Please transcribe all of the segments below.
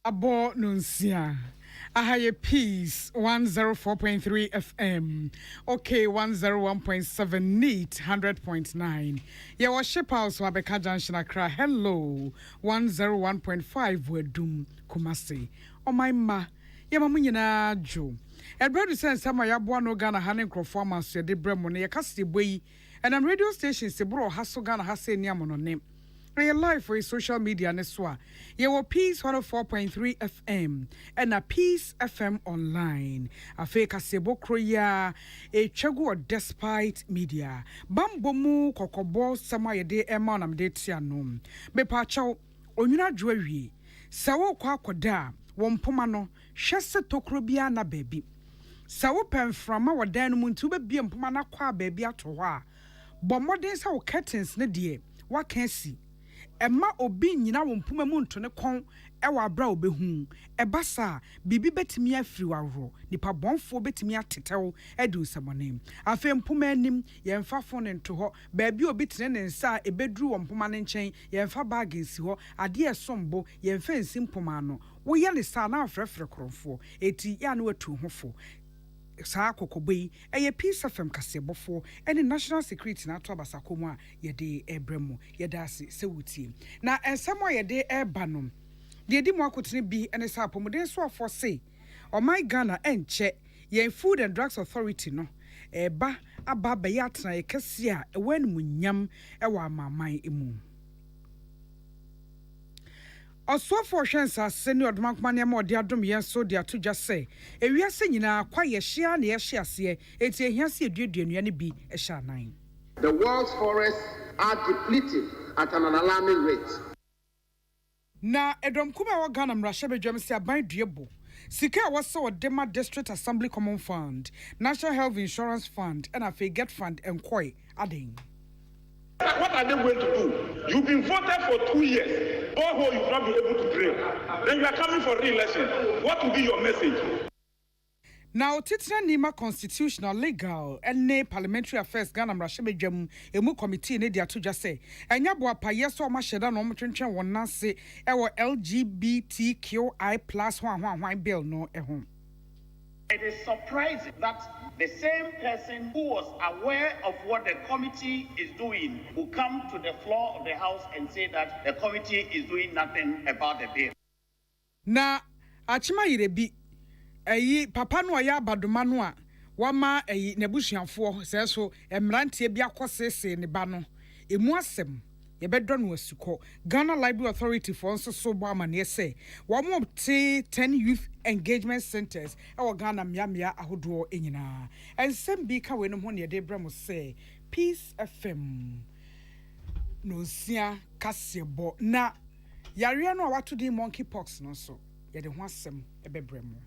Abo nunsia. Ahaye Peace 104.3 FM. Okay, 101.7 NEAT 100.9. Ya worship house Wabeka Junction Accra. Hello. 101.5 Wedum Kumasi. Oh my ma. Ya mamunyina jo. Edward says some ya no Ghana hanen performance ya de Brebre ne ya kasi boy. And on radio stations se bro haso Ghana hase niamono name. Real life for social media neswa. Yewo Peace 104.3 FM and a Peace FM online. Afeka sebo kroya e chego despite media. Bambomu kokobo sama yede ema na mdete anom. Be pa chaw onwuna dwoawie. Sawo kwa akoda wompoma no hwese tokrobia na baby. Sawo pemframa wadan no muntu be bia mpoma na kwa baby ato ho a. Bomodin sa wo curtains ne de wa kansi. Emma obi nyina wo mpuma mu ntone kon ewa bra obehu ebasa bibi betimi afiri waro nipa bonfo betimi atetew edu samone afa mpuma anim yemfa fone nto ho baabi obi tene ne nsa ebedru wo mpuma ne nchen yemfa bag nsi ho ade esombo yemfa nsi mpuma no wo ye ne sa na afrefre krofo eti ya na watu hofo saa kokobai eye Peace FM kasebofo ene national security na to abasakomu a yede ebremu yede ase sewutie na ensemo yede eba no de di mo akotene bi ene sa apomuden so afo se o my Ghana enche yen Food and Drugs Authority no eba aba ba ya tena ekese a ewan munyam ewa amaman emu Oswa for shensa senior odmankmane ma odi adom yenso de ato dwa se ewiase nyina kwa ye hia na ye hia se eti ehiase eduaduanua ne bi ehya nan. The world's forests are depleting at an alarming rate. Na edom kuma wa Ghana mrahye bedwam se aban duebo sika wasa Odema District Assembly Common Fund, National Health Insurance Fund and a Get Fund enkoi aden. What are they going to do? You've been voted for 2 years. Oh, you've not been able to pray. Then you are coming for re-election. What will be your message? Now, Titra Nima Constitutional, Legal, and Parliamentary Affairs, Ghana, Rashebe Emu Committee, Nedia to just say, and Yeboah Payeso Masheda no Mutrenchen one Nancy, our LGBTQI plus one bill no home. It is surprising that the same person who was aware of what the committee is doing will come to the floor of the House and say that the committee is doing nothing about the bill. Na achima yirebi papa no ya abadoma no a wama nebusuafo se so emrantie bi akosese ne ba no emu asem yebedo no asuko Ghana Library Authority for nso so bo amane se wo mo 10 youth engagement centers e Ghana miamia ahodo enyina ensem bi ka we no ho ne de bra mo se Peace FM no sia kasebo na yare no wato di monkeypox no so ye de ho asem ebebrɛ mo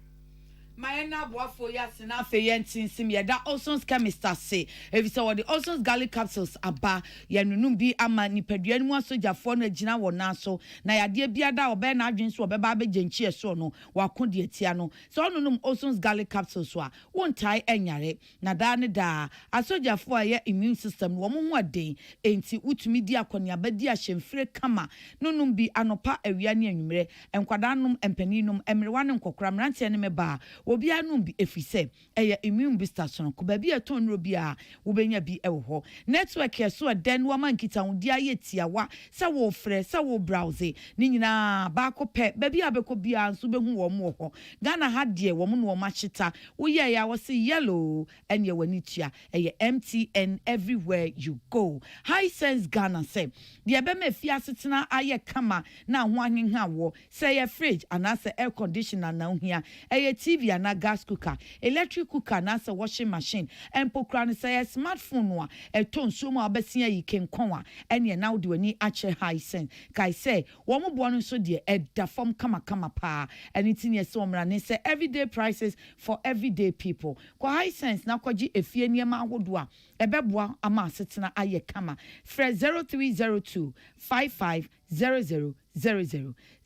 Mayana boafo ya sina fe yentinsim ye da Olson's chemist say if so the Olson's garlic capsules aba ye nunum bi ama nipadua mu asojafo no agina wo na so na yade bia da obe na adwen so obe ba begenchi eso no wako de atia no so nunum Olson's garlic capsules so a wontai enyare na da ne da asojafo a ye immune system wo mo ho aden enti utumi di akonia ba di ahemfire kama nunum bi anopa awia ne anwumre enkwada num empaninum emrewa ne nkokora mrantie ne meba obi anum bi efise eye immune booster so ko ba bi eton ro bi a wo benya bi ewo ho network ye so den wo man kita wo dia ye tiawa sa wo frɛ sa wo browse ni nyina ba ko pɛ ba bi abeko bia nso behu wo mo ho Ghana ha de wo mo no wo machita wo ye ya wo se yellow enye wani tua eye MTN everywhere you go high sense Ghana say de be ma fi asetena aye kama na ho ahenha wo say ye fridge anase air conditioner na ohia eye TV na gas cooker, electric cooker na sa washing machine, and pokran say smartphone wa e ton so mo abesia yi kenkonwa ene na wode wani ache high sense kai say wo mo bo no so de e da form kama pa anything ye so mra ne say everyday prices for everyday people ko high sense na kwaji efie niema ahodo a ebeboa ama asetena aye kama fre 0302 5500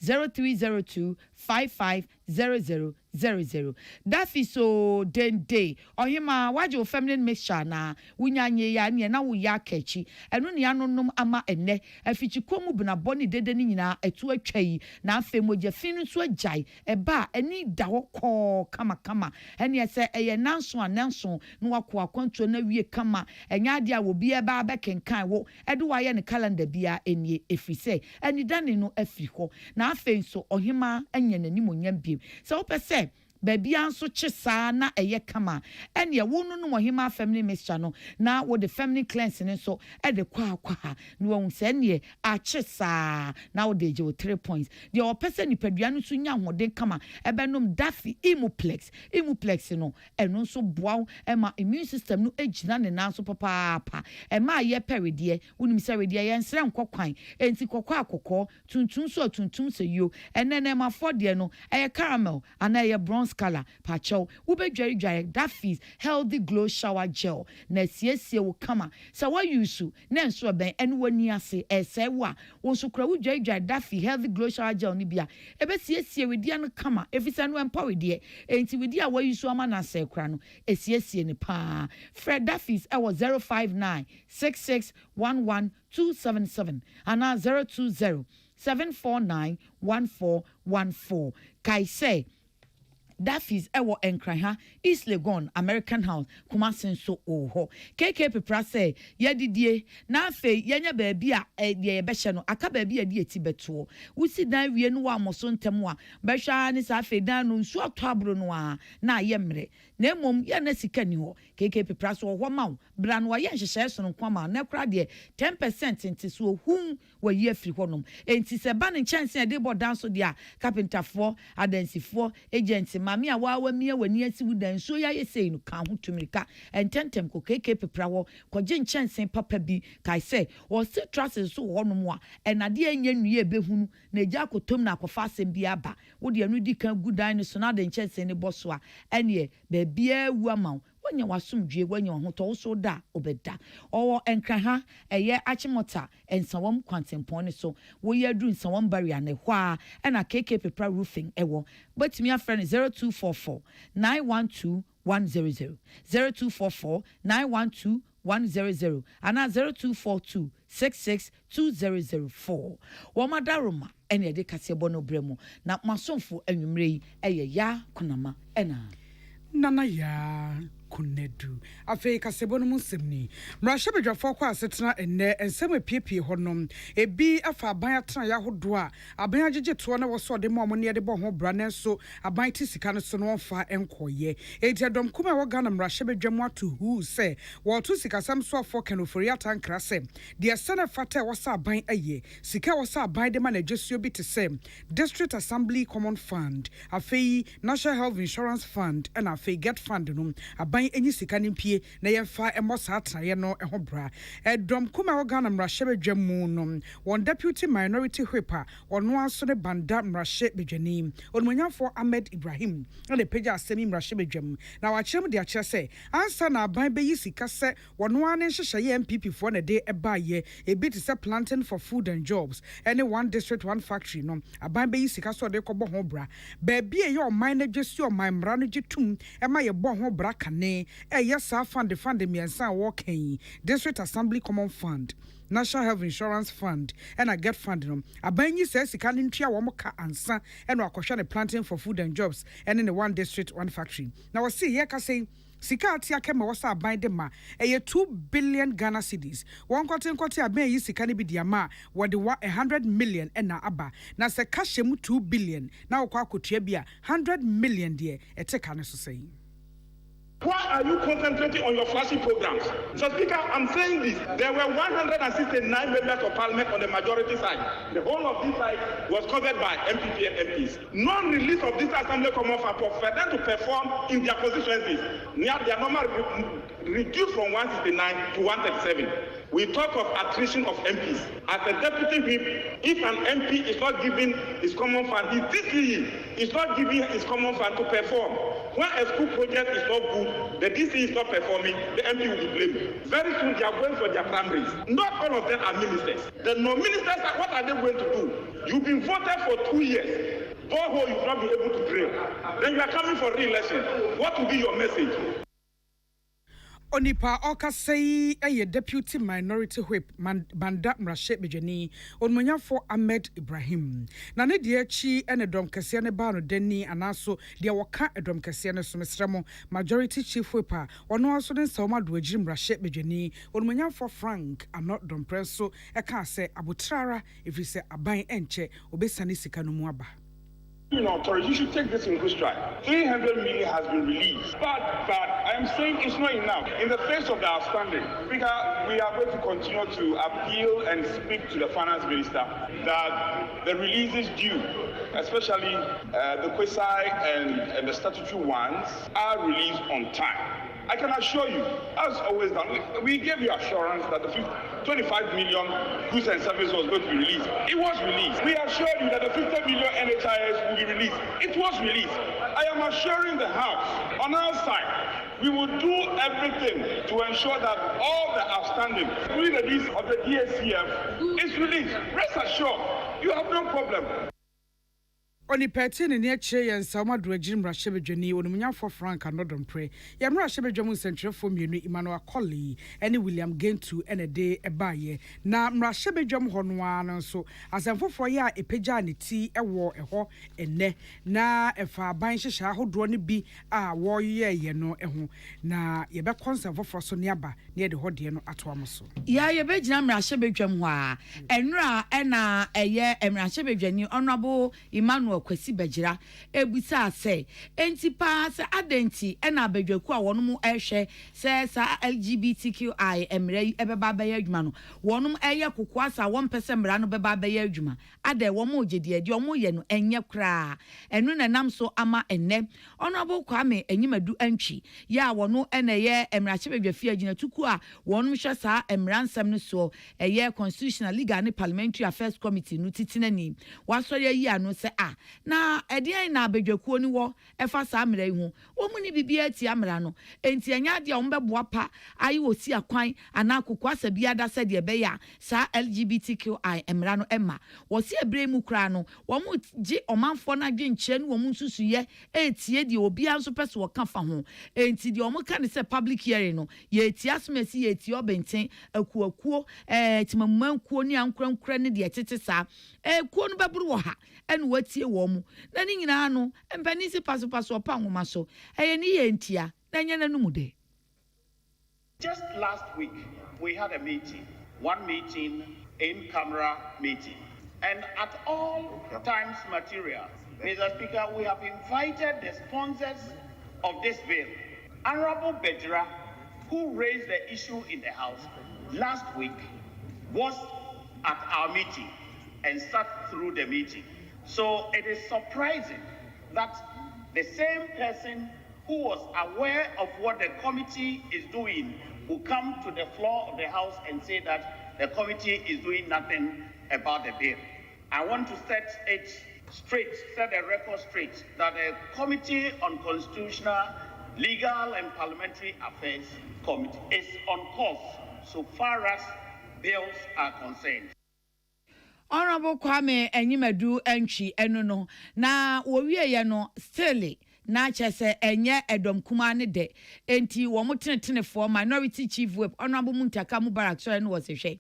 0302 5500 0000. That is so den day. Ohima waje feminine mixture na wunyanye ya ne na wo ya kachi. Eno ne anonom ama enne afichi komu bna boni dede ni nyina etu atwai na afa moja finu so agai eba eni da ho kama ene se eye nanso ananso no wako akwanto na wie kama enya ade a wo bia ba bekenkan wo edo wa ye ne calendar bia enie efise eni dane no afi ho na afa nso ohima anya nani monyam biem se wo pese baby anso chisa na eye kama ene wo no no hima family mixture no na wo the family cleansing so e de kwa no wo se ne a chisa na wo de je 3 points the person ni padua no so nya hoden kama ebenom dafi imuplex no eno so boaw e ma immune system no ejina ne na so papa e ma ye peride unim se rede ye nsre nkokwan enti kokwa akokọ tuntun se yo enene ma fode no e caramel ana ye bronze color pacho ubedware that is healthy glow shower gel na siesie wo kama so wa use na nso ben ene wani ase ese wa wo so kra wudware that is healthy glow shower gel ni bia ebe siesie we dia no kama efisa no empower de enti we dia wa use ama na se kra no esiesie ni pa Fred that is I was 059 6611 and 020 749 1414 kai say that is ewo enkran East Legon American House Kumasi so oho KK pepra say yedidie na afi yenya baabi a ye behye no aka baabi a di eti beto wusi dan wie no wa moso ntem a behwa ne sa afi dan no nsu ato abro no a na ye mre na emom ye na sika ni ho KK pepra so ho ma bra no ye nhyehyɛ so no kwama na kra de 10% nti so hum wa ye afiri honom enti se ba ne chance e de bodan so de a carpenter for adensifo agent mami a wa mia wani asi wudan so ya yesei no kan ho tumirika ententem ko KK pepra wo koje nchensen papa bi kai say wo se trusses so ho no mo a enade anya nwie behunu na eja akotom na akofa asem bi aba wo de anu di kan gudan no so na de nchensen ne boso a ene ba bia wu ama wanya wasumdwe wanya ho to so da obeda owo enkran eye achimota ensawom kwantempon ne so wo ye adu nsawom barrier ne hwa na KK pepra roofing ewo betimi afrɛ 0244 912 100 0244 912 100 and 0242 662004 Womadaroma ene de kasebo no bremo na masomfo anwumre yi eye ya konama ena nana ya kunedu afei kasebo no musemni mrahye bedwafo kwa asetena enne ensem apiepie honom ebi afa aban atena ya hodo a aban agege to na woso de mo ne de bo ho bra na so aban ti sika no so no fa enkoye etiadom kuma wo gana mrahye bedwam ato hu se wo to sika sam so afo kanofori atankra se de sene fata wo sa aban aye sika wo sa aban de ma na jesuo bi te se district assembly common fund afei national health insurance fund and afei get fund no aban enyi sika nimpie na yemfa emosa atraye no ho bra edom kuma wo gana mrahye bedwam no won deputy minority whipper ono aso ne banda mrahye bedwani onmonyafo Ahmed Ibrahim na le peja asemi mrahye bedwam na wachem de akye se ansa na aban beyi sika se wono ane hyehyeye MPP fo na de ebaye ebi te se planting for food and jobs any one district one factory no aban beyi sika so de kobo ho bra ba bia ye o man na dwesi o man mra no gitum ema ye bo ho bra kane yes fund miensa working district assembly common fund national health insurance fund and I get fund no abanyi says sika ntua wo ka ansa and akosha ne planting for food and jobs and in the one district one factory now we see here ka say sika atia kema wasa aban de ma 2 billion Ghana cedis won kwate aban yi sika ne bi dia ma wo de 100 million na aba na se ka hyem 2 billion na wo kwa akotua bia 100 million de eteka ne so say. Why are you concentrating on your flashy programs? So, Speaker, I'm saying this. There were 169 members of Parliament on the majority side. The whole of this side was covered by MPP and MPs. Non-release of this Assembly Common Fund for them to perform in their constituencies. Their number reduced from 169 to 137. We talk of attrition of MPs. As a deputy whip, if an MP is not giving his common fund, his DCE is not giving his common fund to perform. When a school project is not good, the DCE is not performing, the MP will be blamed. Very soon they are going for their primaries. Not all of them are ministers. The non-ministers, what are they going to do? You've been voted for 2 years. borehole you will not be able to drill. Then you are coming for re-election. What will be your message? Onipa Okasei a deputy minority whip Banda Mrashe Bejani on for Ahmed Ibrahim. Nane Diachi and a drum Cassiane Bano Denny and also the Waka a drum Cassiane Sumistramo majority chief whipper or no also then Soma do Jim Rashe Bejani on for Frank and not Dom Presso a car say Abutrara if you say Abai Enche Obesani Sikanomuaba. Unauthorized, you should take this in good stride. 300 million has been released, but I am saying it's not enough. In the face of the outstanding, Speaker, we are going to continue to appeal and speak to the finance minister that the releases due, especially the Kwesai and the statutory ones, are released on time. I can assure you, as always done, we gave you assurance that the 25 million goods and services was going to be released. It was released. We assured you that the 50 million NHIS will be released. It was released. I am assuring the House, on our side, we will do everything to ensure that all the outstanding, including the list of the DSCF, is released. Rest assured, you have no problem. Oni petin ni eche yen sama do agim rahye bedwani onumunya for Frank anodom pray ye mra rahye bedwamu central for mienu Emmanuel Colley ene William Gentu ene de ebaye na mra rahye bedwam ho no an so asemfofo ye a epeja ne ti ewo eho ene na efa ban hyehya ahodo ne bi a wo ye no eho na ye be conservofo so ne aba ne de hode no ato amso ya ye be gina mra rahye bedwam ho a enra ena eye mra rahye bedwani honorable Emmanuel Kwesi Bejira ebusa say enti pa se adenti ena abedwaku a wonum ehwe se sa LGBTQI emre ebeba baya adwuma no wonum eye kokoasa won pese mra no beba baya adwuma ade wo mo gede ade wo mo ye no enye kra enu na nam so ama enne honorable Kwame enyimadu antwi ya wono ena ye emrache bedwafi agina tuku a wonum hwe sa emra nsam no so eye constitutional legal ne parliamentary affairs committee no titinani waso ye yi anu se a na edian na abedwakuo ni wo efa sa amra hu wo mu ni bibia ti amra no enti anya de wo beboa pa ayi wo si akwan ana kokwa sa bia da se de be ya sa LGBTQI emra no emma wo si ebre mu kra no wo mu gi omanfo na dwenche no wo mu susu ye etie de obi anso pese wo ka fa ho enti de wo mu ka ne se public hearing no ye eti asmesi ye eti obenten akuakuo timammankuo ni ankrankra ne de tete sa kuo no beburu wo ha ene watie wo mu na ni nyina no empani si paso opa nwoma so ni ye ntia na nya nanu mu de. Just last week we had a meeting, one meeting in camera meeting, and at all times material, Mr. Speaker, we have invited the sponsors of this bill, Honorable Bejira, who raised the issue in the House last week, was at our meeting and sat through the meeting. So it is surprising that the same person who was aware of what the committee is doing will come to the floor of the House and say that the committee is doing nothing about the bill. I want to set the record straight, that the Committee on Constitutional, Legal and Parliamentary Affairs Committee is on course so far as bills are concerned. Honorable Kwame enyimadu entwi eno no na wo wie ye no still na chese enye edom kuma ne de enti wo motenetene for minority chief whip Honorable Muntaka Mubarak so no was hwe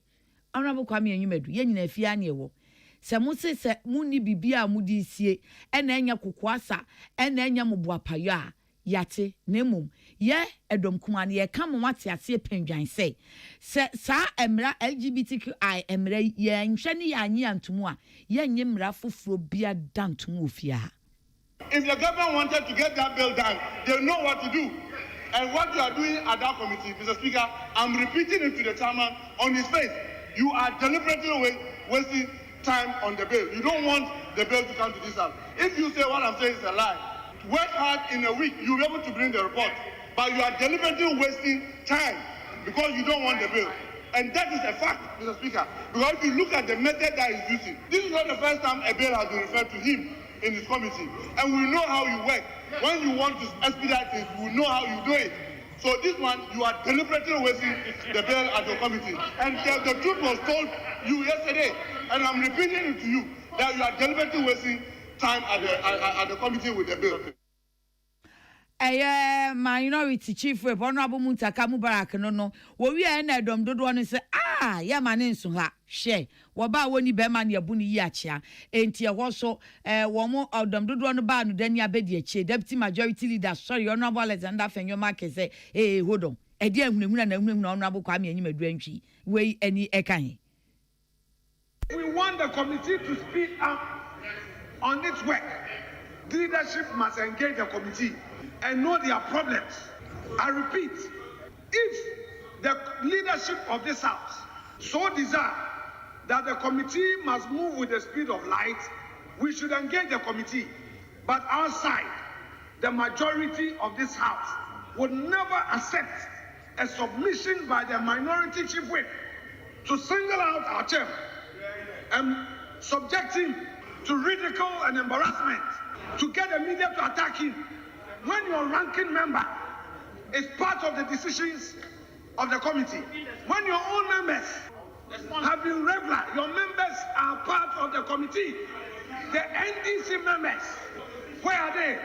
Honorable Kwame enyimadu ye nyina afia ne wo se mu se mu ni bibia mu di sie ena enya kokoasa ena enya mubuapayo a yate nemum ye edom kuma ne ye kam wate ase pendwan se sa emra LGBTQI emra ye nhwe ne ya anyi antumu a ye nye mra foforo bia dantumu ofia. If the government wanted to get that bill done, they know what to do. And what you are doing at that committee, Mr. Speaker, I'm repeating it to the chairman on his face. You are deliberately wasting time on the bill. You don't want the bill to come to this house. If you say what I'm saying is a lie, work hard in a week, you'll be able to bring the report. But you are deliberately wasting time because you don't want the bill. And that is a fact, Mr. Speaker. Because if you look at the method that he's using, this is not the first time a bill has been referred to him in his committee. And we know how you work. When you want to expedite things, we know how you do it. So this one, you are deliberately wasting the bill at your committee. And the truth was told you yesterday. And I'm repeating it to you, that you are deliberately wasting time at the committee with the bill. Minority chief whip honorable Muntaka Mubarak no we na dom dodo no say ya mane nso ha hye wo ba woni be ma ne abuni yi achia enti e so wo mo dom dodo no ba no dani abedi achi deputy majority leader sorry honorable Alexander Fenyoma kese hold on e dia hunahuna na honorable Kwame anyim aduantwi we ani ekan. We want the committee to speed up on its work. The leadership must engage the committee and know their problems. I repeat, if the leadership of this house so desire that the committee must move with the speed of light, we should engage the committee. But outside, the majority of this house would never accept a submission by the minority chief whip to single out our chairman and subject him to ridicule and embarrassment, to get the media to attack him. When your ranking member is part of the decisions of the committee, when your own members have been regular, your members are part of the committee. The NDC members, where are they?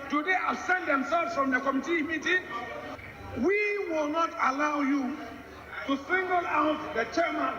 Do they absent themselves from the committee meeting? We will not allow you to single out the chairman.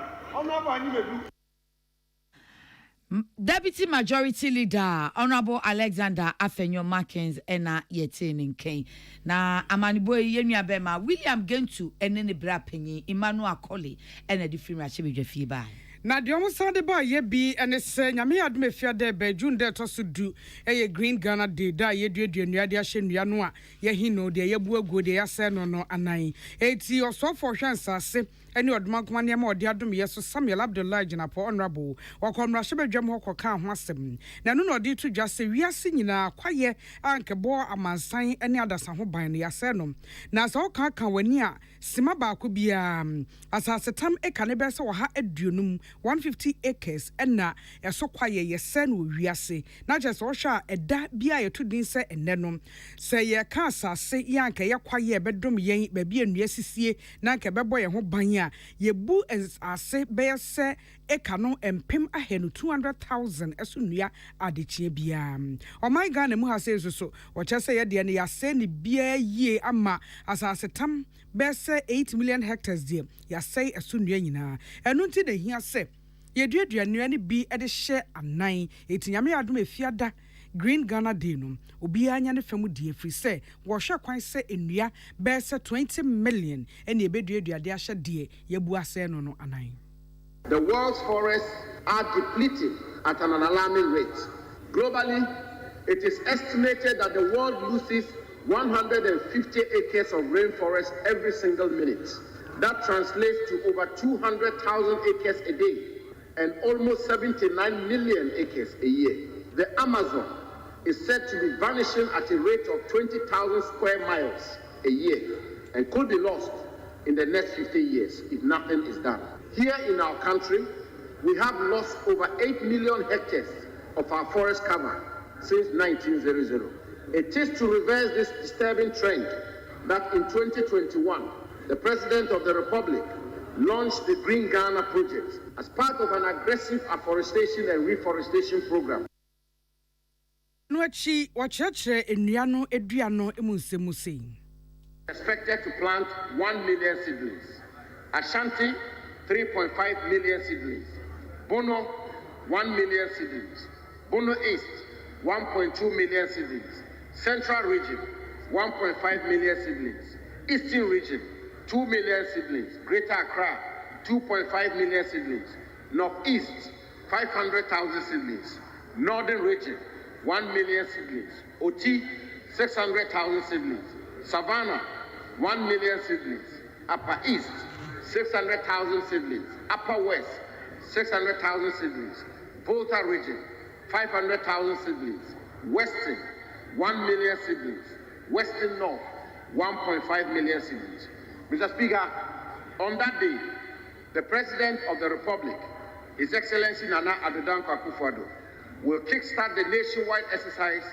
Deputy Majority Leader Honorable Alexander Fenyoma ena yetenin ken na amaniboy yenua bema William Gentu ene ne bra panyin Emmanuel Akole ena di film achebedwafie ba. Na de omsade ba ye bi ene se nyame adom afia de ba June de to so du eye Green Ghana Day da ye duadua de ahyenua no a ye hino de ye bu aguo de ya se no no anan eti osofo hwensase any odmankoma ne ma odi adom yeso Samuel Abdullah Jinapo honorable wakomra shebedwam hokoka ho asem na no odi to dwa se wiase nyina kwaye ankebo amansan ene adasa ho ban ne yase no na so ka ka wani a sima ba ko bia asasetam eka ne be se wo ha aduonum 150 acres ena eso kwaye yese no wiase na je so hwa eda bia yeto din se enne no se ye ka asase yanka ye kwaye bedom yen ba bia nnua sisie na nka bebo ye ho ban Yebu ase bese eka no empem ahenu 200,000 esu nua adechie bia o my Ghana mu ha se so o chese ye de ne yase ne bia yie ama asase tam bese 8 million hectares de yase esu nua nyina enu nti de hia se ye duadua nua ne bi e de hye anan etinyame adom efiada Green Ghana Day no obi anya ne famu die free say wo hwe kwan se enua be se 20 million ene ebeduadua de ahye de yebu ase no no anan. The world's forests are depleting at an alarming rate. Globally, it is estimated that the world loses 150 acres of rainforest every single minute. That translates to over 200,000 acres a day and almost 79 million acres a year. The Amazon is said to be vanishing at a rate of 20,000 square miles a year and could be lost in the next 50 years if nothing is done. Here in our country, we have lost over 8 million hectares of our forest cover since 1900. It is to reverse this disturbing trend that in 2021, the President of the Republic launched the Green Ghana project as part of an aggressive afforestation and reforestation program. Noachi wachachere enuano eduano emunsemusi. Expected to plant 1 million seedlings. Ashanti, 3.5 million seedlings. Bono, 1 million seedlings. Bono East, 1.2 million seedlings. Central Region, 1.5 million seedlings. Eastern Region, 2 million seedlings. Greater Accra, 2.5 million seedlings. Northeast, 500,000 seedlings. Northern Region, 1 million seedlings. Oti, 600,000 seedlings. Savannah, 1 million seedlings. Upper East, 600,000 seedlings. Upper West, 600,000 seedlings. Volta Region, 500,000 seedlings. Western, 1 million seedlings. Western North, 1.5 million seedlings. Mr. Speaker, on that day, the President of the Republic, His Excellency Nana Addo Dankwa Akufo-Addo, will kickstart the nationwide exercise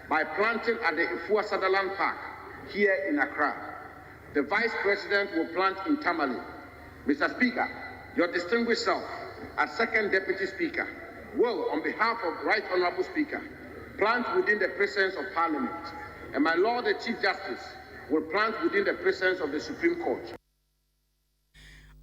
by planting at the Ifua Sutherland Park here in Accra. The Vice President will plant in Tamale. Mr. Speaker, your distinguished self, as Second Deputy Speaker, will, on behalf of Right Honorable Speaker, plant within the presence of Parliament, and my Lord the Chief Justice will plant within the presence of the Supreme Court.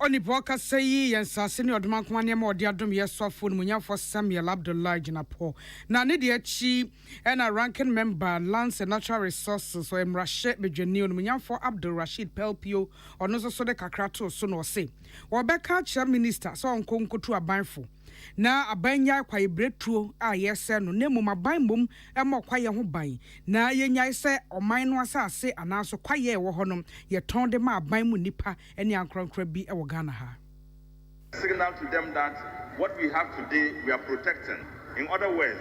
Onipoka say yensase ne odman kwanya ma odi adom yesofo no munyafo Samuel Abdullah Jinapo na ne de achi na ranking member Lands and Natural Resources so emrahye bedwani no munyafo Abdul Rashid Pelpio ono so de kakra to so no se wo beka cha minister so onkonkotu abanfo na abanya kwaye bretuo a yese no nemu maban mom emo kwaye ho ban na yenya ise oman no asase anaso kwaye wo honom ye ton de ma aban mu nipa ene ankronkra bi e wo Ghana ha. Signal to them that what we have today we are protecting. In other words,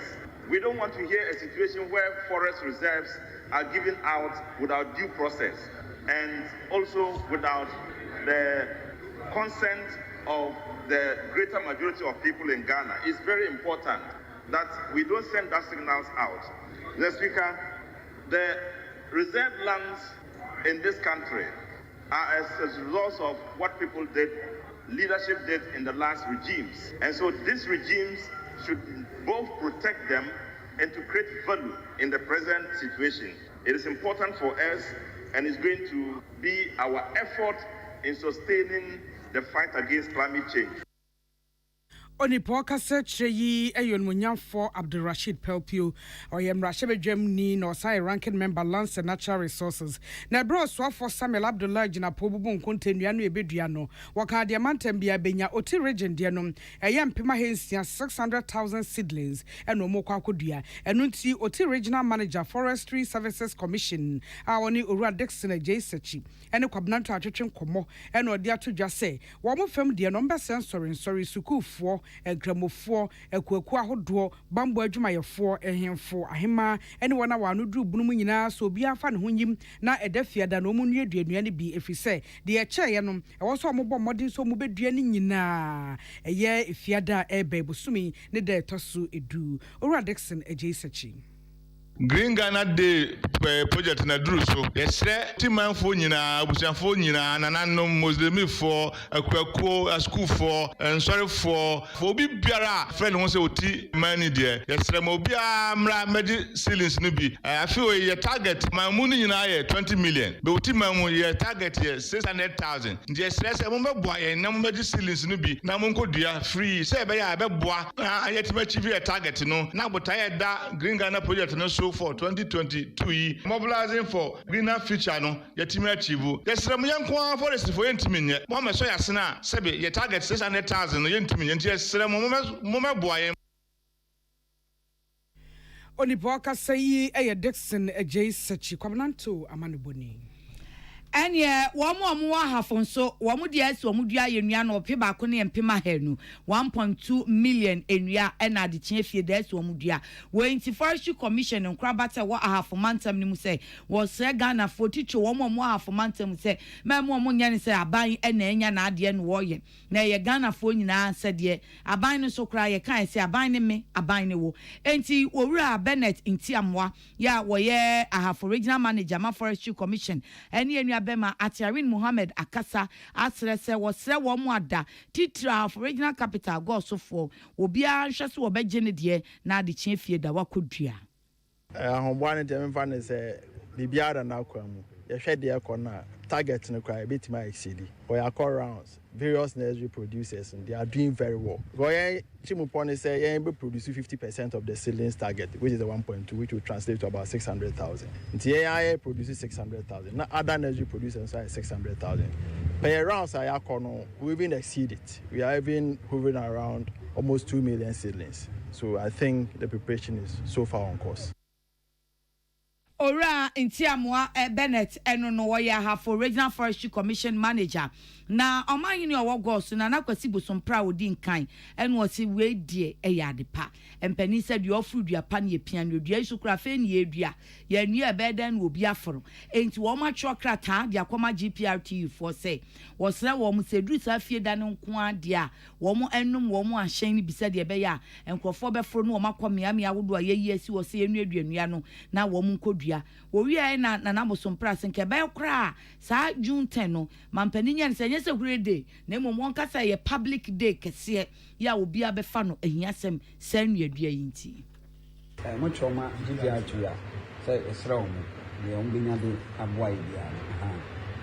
we don't want to hear a situation where forest reserves are given out without due process and also without the consent of the greater majority of people in Ghana. It's very important that we don't send that signals out. Mr. Speaker, the reserved lands in this country are as a result of what people did, leadership did in the last regimes. And so these regimes should both protect them and to create value in the present situation. It is important for us and it's going to be our effort in sustaining the fight against climate change. Onipoka sechi eyon munyafo Abdul Rashid Pelpio oyem Rashid Germany no sai ranking member Lands and Natural Resources na bro so for Samuel Abdullah Jinapo bubu nkontenua no ebedua no waka de mantem bia benya oti region de no eyem pema hensia 600,000 seedlings eno mokwa kodua eno nti oti regional manager Forestry Services Commission a woni Owura Dixon Ejsechi ene kwabnanto atwetwe nkomo eno de atodwa se wo mo fam de no mbese sorry sukufo egramofo ekwaku ahodo bambo adwumayefo ehemfo ahema ene wona wanu duru bunum nyina so obi afa ne honyim na edafiada no mu nuadua ne bi efise de ekyeye no ewo so omobọ modin so mu bedua ne nyina eye efiada ebe busumi ne da etoso edu Owura Dixon Ejsechi Green Ghana Day project na duru so yesre timanfo nyina abusanfo nyina nananom muslimi for akwakuo school for sorry for obi biara friend won say oti mani de yesre mo bia mra medi ceilings no bi afi o ye target mamu ni nyina ye 20 million be oti mamu ye target ye 600,000 nje yesre se mo meboa ye na mo medi ceilings no bi na mo nkodua free se be ya be boa ayetima chief ye target no na botaye da Green Ghana project no so for 2022 mobilizing for greener future no yetimi achieve yesere mo yanko forest for yentimi nye mo meso yasena sebe ye target 600,000 no yentimi nye yesere mo meboa ye Onipoka say eye Dixon Ejsechi kwabnanto amanuboni Anye womo hafonso womo de ase womo dua yenua no pe ba ko ne empema hanu 1.2 million enua na de chiefie de ase womo dua we Forestry Commission nkrabata wo ahafomantam ni mu se wo se Ghana foticho womo ahafomantam se memo mo nya ne se aban na enya na ade no wo ye na ye Ghana fo nyina se de aban no so kra ye kan se aban ne me aban ne wo enti Owura Bennett Ntiamwa ya wo ye ahafo regional manager ma Forestry Commission ene enua Bema Atiarin Mohammed Akasa asrese wosre wo mu ada titra of regional capital go so for obia nhwese wo beje ne de na ade chiefie da wakodua ahomboane de memfa ne se bibiara na akwamu ye hwede ekona target no kwa betima exceed for your core rounds various nursery producers and they are doing very well. Goye Chimupone say be produce 50% of the seedlings target, which is the 1.2, which will translate to about 600,000. TAI produces 600,000. Now other nursery producers are 600,000. Per rounds I we even exceed it. We are even hovering around almost 2 million seedlings. So I think the preparation is so far on course. Owura Ntiamwa Bennett eno no wo ya ha for Regional Forestry Commission manager na omanyini owo goso na nakwasi bosompra odi nkan eno osi we die eyade pa empani se de ofru dua pa ne epia ne dua isukura fe ne edua ya nu ebeden wo bi aforo enti wo ma chokrata de akoma GPRTU for say wo sre wo mu sedru sa fie da ne nko ade a wo mu enum wo mu ahyen ne bisa de ebe ya enkrofo beforo no wo makomia me awodo ayeyi asi wo se enu aduanua no na wo mu nkodua wo wi na bosompra senke be kra sa June 10 no mampani nya se nyese hurede na momon kasa ye public day kese ya obi abefa no ehiasem san nuadua yinti much of my GBI say it's wrong. The only other avoid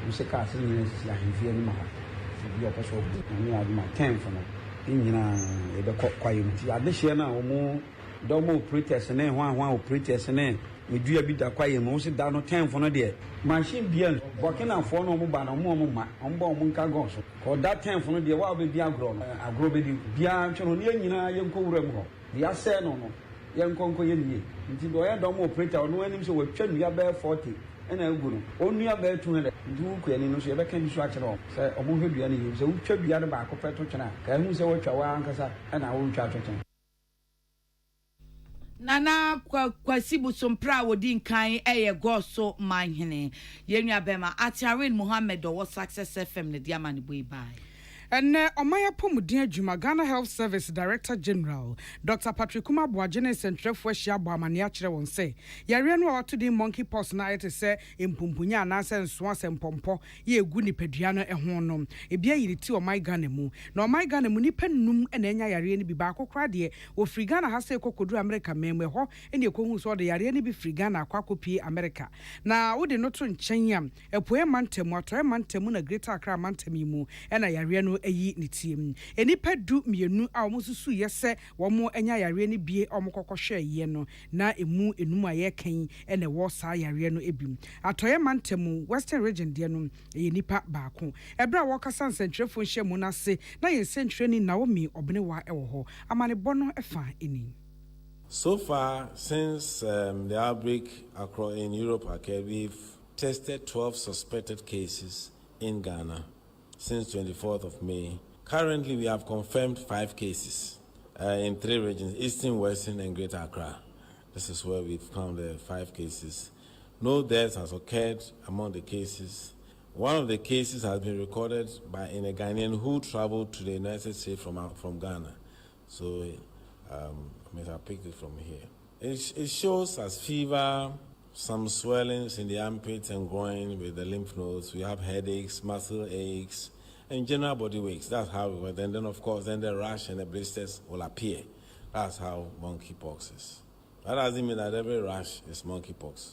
you say casting is like if you know your person and you are my 10 for me. In the quiet. This year now, more double pretest and then one pretest and then we do a bit of quiet, mostly down 10 for no dear. Machine beyond working on for no more on bomb Munka or that 10 for no dear, what will be a grown, a grow baby beyond young co the assay no. Young Conco Yen, until I don't more print or no enemies will turn me about 40 and I'm good. Only about 200. Do can you say, I can't stretch at all. Say, I won't be any, so we should be at the back of Petrochana. Can you say what your uncles are, and I won't charge it. Nana kwasibu sompra wodi nkan eye goso manhene yenua bema atiarin Mohammed o Success FM ne diama ne boy bye. And Omaya Pomudin Juma Ghana Health Service Director General Dr. Patrick Kumabwajene Central Fweshia Bwamania Chere won say Yarian wa to the monkeypox na ete say impumpunya na se nso asempompo ye egu nipaduano ehon no ebia yiriti o my Ghana mu na o my Ghana mu nipa num na enya yare ni bi ba akokra de wo free Ghana ha say kokodu America memwe ho ene ekohu so de yare ni bi free Ghana akwakopi America na wo de no to nchen yam epoe mantemu atoe mantemu na Greater Accra mantemu mu na yare no eyi ni tim enipa du mienu a omususu yese womo enya yare ni bie omukokoshe ye no na emu enum aye kan ene wo sa yare no ebim atoye mantemu Western region de no enipa baako ebra wo kasa nsentwerefo nhye mu na se na ye nsentwere ni Naomi Obenewa ewo ho amane bono efa eni. So far, since the outbreak across in Europe, we've tested 12 suspected cases in Ghana since 24th of May. Currently, we have confirmed 5 cases in 3 regions, Eastern, Western, and Greater Accra. This is where we've found the 5 cases. No deaths has occurred among the cases. One of the cases has been recorded in a Ghanaian who traveled to the United States from Ghana. So, I picked it from here. It shows as fever, some swellings in the armpits and groin with the lymph nodes. We have headaches, muscle aches, and general body aches. That's how we went. And then, of course, the rash and the blisters will appear. That's how monkeypox is. That doesn't mean that every rash is monkeypox.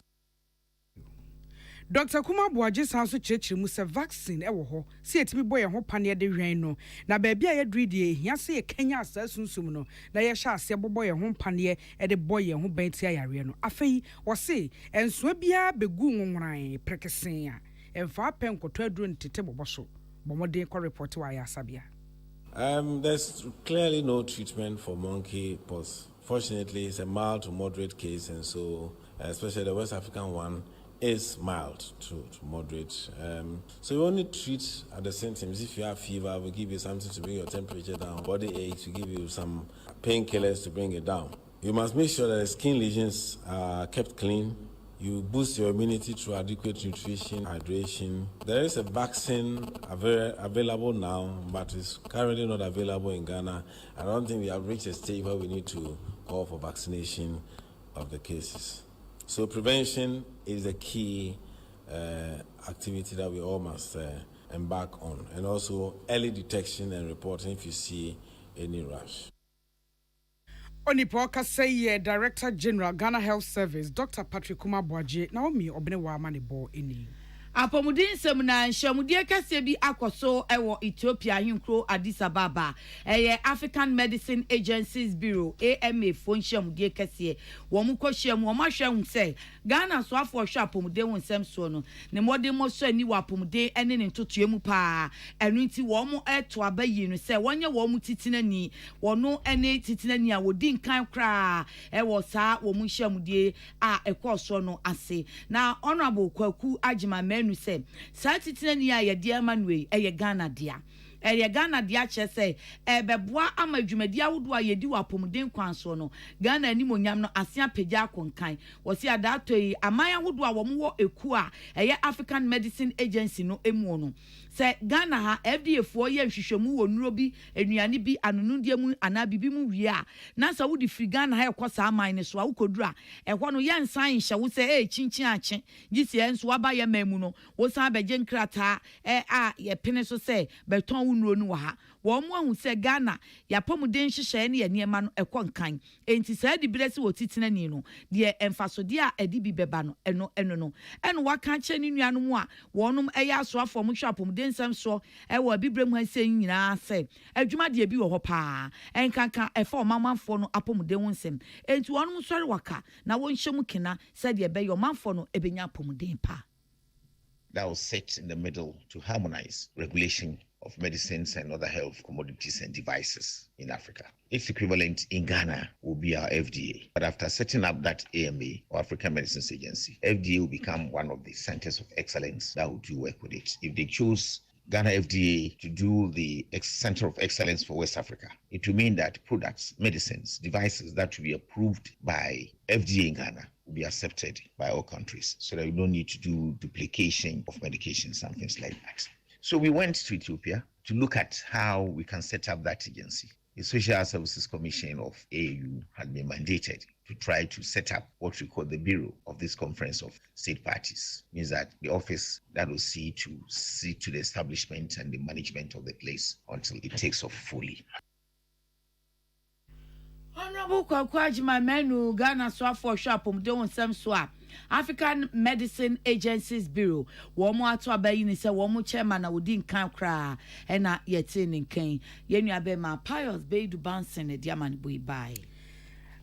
Dr. Kumabwaje sanso chechi mu se vaccine ewo ho se etimi boy ho pane de hwen no na ba bia ye dridi ehia se ye Kenya asasunsum no na ye sha ase bobo ye ho pane e de boy ye ho bantia yare no afei wo se enso bia begu nwonran prekesen a emfa pen koto aduro ntete bobo so bomode ko report wa ya sabia. There's clearly no treatment for monkeypox. Fortunately, it's a mild to moderate case, and so especially the West African one is mild to moderate. So we only treat at the symptoms. If you have fever, we give you something to bring your temperature down. Body aches, we give you some painkillers to bring it down. You must make sure that the skin lesions are kept clean. You boost your immunity through adequate nutrition, hydration. There is a vaccine available now, but it's currently not available in Ghana. I don't think we have reached a stage where we need to call for vaccination of the cases. So prevention is a key activity that we all must embark on, and also early detection and reporting if you see any rash. Onipoka say Director General Ghana Health Service Dr. Patrick Kumabwaje Naomi Obenewa manebo eni. Apomudin semuna nhwamudie kase bi akoso ewo Ethiopia hinkro Addis Ababa African Medicine Agencies Bureau AMA fo nhwamudie kase wo mu kohwam wo mahwam se Ghana so afo hwa apomudin wonsem so no ne mode mo so ani wa apomudin ene ne ntotoe mu pa enu nti wo mo eto abayi no se wonye wo mu titinani wono ene titinani a wodi nkan kra ewo sa wo mu nhwamudie a ekoso no ase na honorable Kwaku Agima nu se sa titinani a yede amanwe eye Ghana dia eye Ghana dia che se ebeboa amadwumadi awodo a yedi wapomden kwanso no Ghana ani monyam no ase apagya akonkan wo se adato yi aman awodo a wo mo eku a eye African Medicine Agency no emu no se Ghana ha FDA fo ye hwehwemu wo nuro bi enuane bi anonundie mu anabibi mu wie a na sa wodi free Ghana ha ekosa aman ne so a wokodura ehwo no ye nsan hye wo se chinchin ache gisi enso aba ye mamu no wo san beje nkrata a ye pene so se beton unro no ha wo mo ahu se Ghana ya pomuden hyehyɛ ne niema no ekɔ nkan enti saa di biresi wo titina ni no de emfasode a edi bi beba no eno waka kye ne nuanu mu a wonum ɛyɛ asoafo mo hwa pomuden nsɛm so ɛwɔ Brebre mu ha se nyinaa sɛ adwuma de bi wɔ hɔ paa enkanka ɛfa ɔmanmanfo no apomuden wo nsɛm enti wonum sɔre waka na wonhyɛ mu kena sɛ de ɛbɛyɛ ɔmanfo no ebenya apomuden pa. That was set in the middle to harmonize regulation of medicines and other health commodities and devices in Africa. Its equivalent in Ghana will be our FDA. But after setting up that AMA, or African Medicines Agency, FDA will become one of the centers of excellence that will do work with it. If they choose Ghana FDA to do the Center of Excellence for West Africa, it will mean that products, medicines, devices that will be approved by FDA in Ghana will be accepted by all countries, so that we don't need to do duplication of medications and things like that. So we went to Ethiopia to look at how we can set up that agency. The Social Services Commission of AU had been mandated to try to set up what we call the Bureau of this Conference of State Parties. It means that the office that will see to the establishment and the management of the place until it takes off fully. Honorable Kwakwajima Menu Ghana Swafo Shapum Don Sam Swap African Medicine Agencies Bureau Womo ato abayi ni se womo chairman na wodi nkan kra e na yete ni nkan yenu abema Pius Beidu Bansen e diamani boy bai.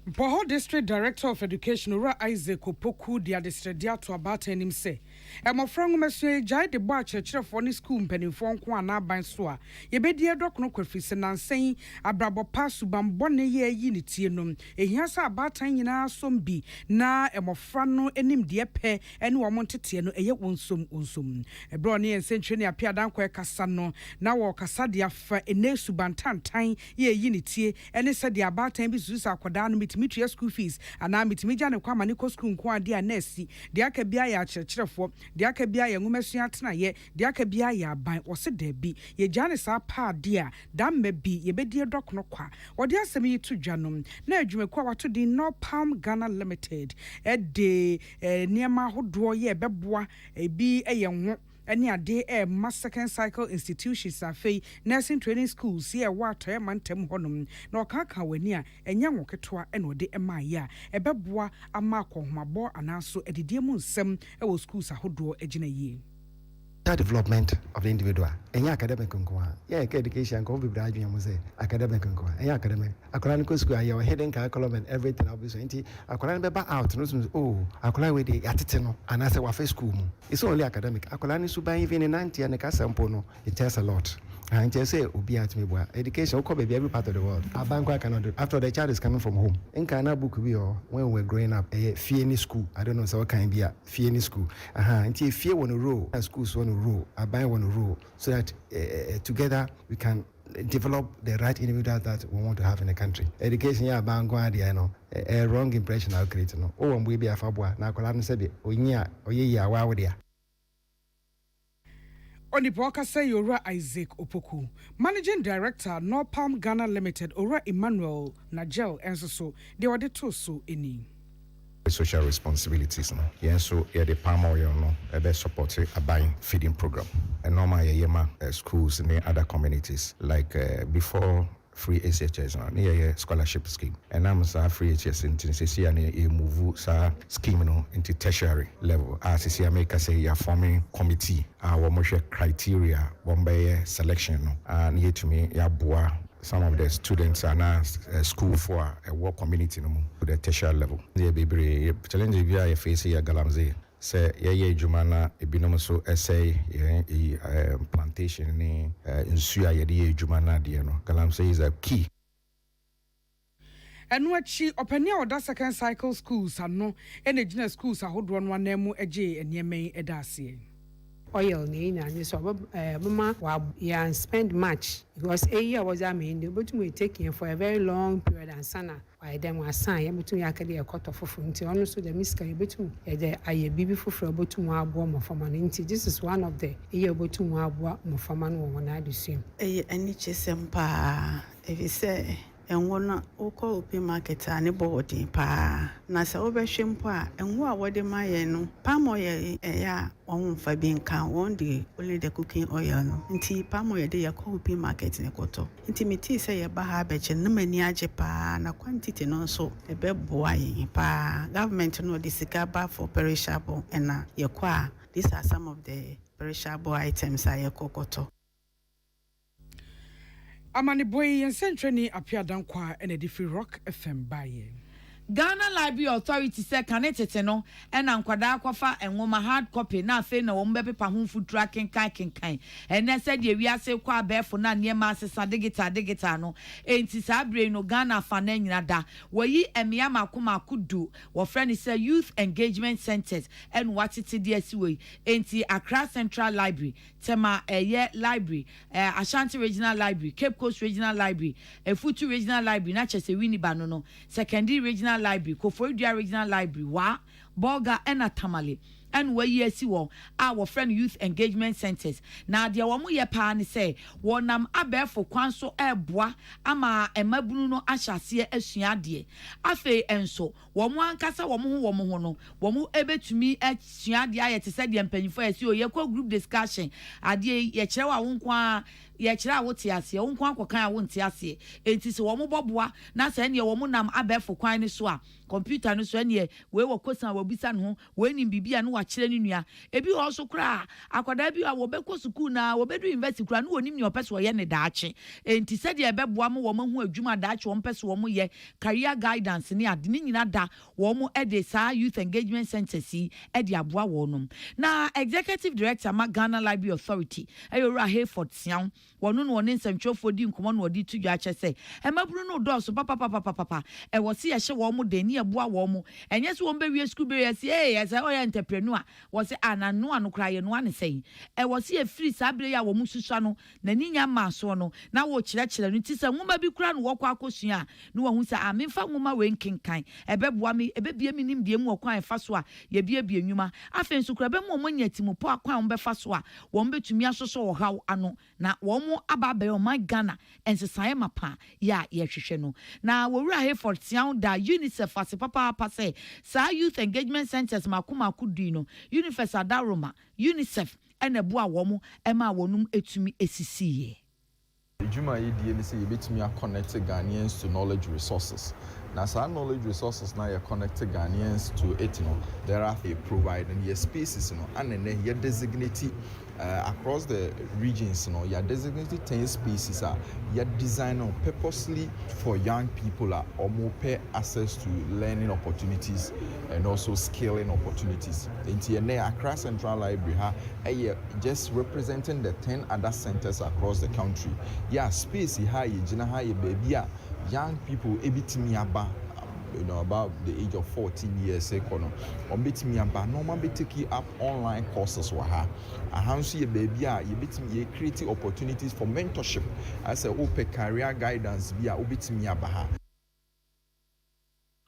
Mpoho District Director of Education Ura Isaac Opoku dia district dia to about him say emofra ngumeso jai de bo akyerkyerefo ne school mpanimfo nko ana ban so a yebedi edok no kwafise nansen abrabo pasu bambo ne ye yi ne tie nom ehia sa abatan nyina som bi na emofra no enim de pe ene wo montete no eye wonsom ebro ne ensentwe ne apia dan ko kasa no na wo kasa de afa enesu bantantan ye yi ne tie ene se de abatan bi susa akoda no mitimi school fees ana mitimi gya ne kwama ne ko school nko ade a nurse de aka bia ya akyerkyerefo de aka bia ya nwumasua tena ye de aka bia ya aban wose da bi ye gya ne sa pa ade a damma bi ye bedi edok no kwa wode asem yi to dwanom na adwumaku a wato di No Palm Ghana Limited de niema hodo ye beboa bi eye nwo any a day mass second cycle institutions afei nursing training schools here water mantem honum na okaka wani a enya nwoketoa ene ode ema ya ebeboa ama kohomabo anaso edidie mu nsem e wo schools ahodo agina yie. Development of the individual. Any academic concours. Yeah, education can be graduate muse academic concours. Any academic. Akolani school your hidden curriculum and everything obviously. Akolani beba out no oh akolani we dey atiteno and I say wa first school. It's only academic. Akolani suba even in 90 and ka sample no. It tells a lot. And just say obi at me boy. Education will be every part of the world. Abankwa cannot do after the child is coming from home. In Kana book we or when we were growing up fear school. I don't know so what kind be a fear school. Until fear one row schools one row, I buy one row so that together we can develop the right individual that we want to have in the country. Education ya bangwa dia no a wrong impression I'll create no. Oh we be afabwa na kola no sebe onya oye ya wa dia. Onipoka say Ora Isaac Opoku, Managing Director No Palm Ghana Limited Ora Emmanuel Nagel enso they were the two so any social responsibilities no yen so yeah the palm oil no e support a buying feeding program and normal yema schools in the other communities like before free SHS near scholarship scheme and I'm a free HS into CC and a move scheme no into tertiary level as CC America say you're forming committee our motion criteria one by selection no and here to me ya boa some of the students are now school for a work community no to the tertiary level the baby challenge we are facing ya galamze say ye jumana ebinom so essay plantation ni nsu ayede jumana de no galamse is a key. Enu achi opania oda second cycle schools ano enegina schools ahodo no anemu eje enieme edase oil ni na so mama wa ya spend much because a year was but we taking for a very long period and sana why them was sign but we akade a cut off nti ono so the miska betum e de aye bibi foforo betum abo mo fama nti this is one of the year betum abo mo fama no wona adusem any chesempa if you say and one oko open market and a boarding pa. Nasa overshim pa, and what were the Mayeno, palm oil, ya, on for being count 1 day, only the cooking oil. Inti palm oil, they are open market in a koto. Intimity say a baha betch and no many pa, na quantity no so, a bed boy pa. Government no discaba for perishable and your qua. These are some of the perishable items I kokoto. Amani boy and centrani appear down kwa and a different rock FM by Ghana Library Authority said canete no and ankwada kwafa and woman hard copy na fe na wombe pepa ho food tracking kan and then said ye wiase kwa befo na near masesa digital no enti sa bre no Ghana fa na nyina da wayi emia makoma kudu wo friend say youth engagement centers and watiti de asiwe enti Accra Central Library tema eye library Ashanti Regional Library Cape Coast Regional Library Efutu Regional Library na chese wini bano no secondary regional library Koforidua Regional Library wa Bolga and Tamale and where ye see our friend youth engagement centers na dia wo mo ye pa ne say wonam abefo kwanso eboa ama emabunu no ahyase asua de afe enso wo mo ankasa wo mo ho no wo mo ebetumi asua de ayete se de mpanyifo esi o ye kwa group discussion ade ye kire wa wo nkwa ye kire a wo te ase wo nkwa akokan a wo nte ase enti se wo mo boboa na se ne wo mo nam abefo kwan ne so a computer no so ne we wo kosan wo bisa no we nim bibia no wa kire ni nua ebi wo so kra akwada bi a wo be ko school na wo be do university kra no onim ne opeso ye ne daache enti se de ebeboa mo wo mo ho adwuma daache wo mpeso wo mo ye career guidance ne ade ni nyina da wo mo e de sa youth engagement center si e de aboa wo nom na executive director ma Ghana Library Authority ayora Hayford Sian wono no ne nsantwofo di nkomo no odi tudwa ache se emaburu no do so papa e wo se ye hye wo mo de ni aboa wo mo enye so wo be wie school be ye se ye se o ye entrepreneur wo se anano anu kra ye no ane sei e wo se e free sabre ya wo mu susua no na ni nya ma so no na wo kire no ti se nwoma bi kra no wo kwa akosua no wo hu se amemfa nwoma we nkenkan e beboa me e bebie me nim bie mu wo kwan fa so a ye bie nwuma afen so kra be mu mo nya timopo akwan wo be fa so a wo betumi asoso wo haw ano na wo mo aba be o my Ghana ensesaye mapa ya ye hwehwe no na wo wura Hayford Sian da UNICEF ase papa say sa youth engagement centers makoma kudui no UNICEF adaroma UNICEF ene boa wo mo ema wonum etumi esisiye Juma idie ni say yebetumi connect Ghanaians to knowledge resources. Now, some knowledge resources now you connect Ghanaians to it. There are a provide and your spaces, and then you designate across the regions. You designated 10 spaces. You design purposely for young people or more pay access to learning opportunities and also scaling opportunities. In the Accra Central Library, just representing the 10 other centers across the country. Yeah, space baby. Young people about the age of 14 years normal be taking up online courses baby creating opportunities for mentorship as a open career guidance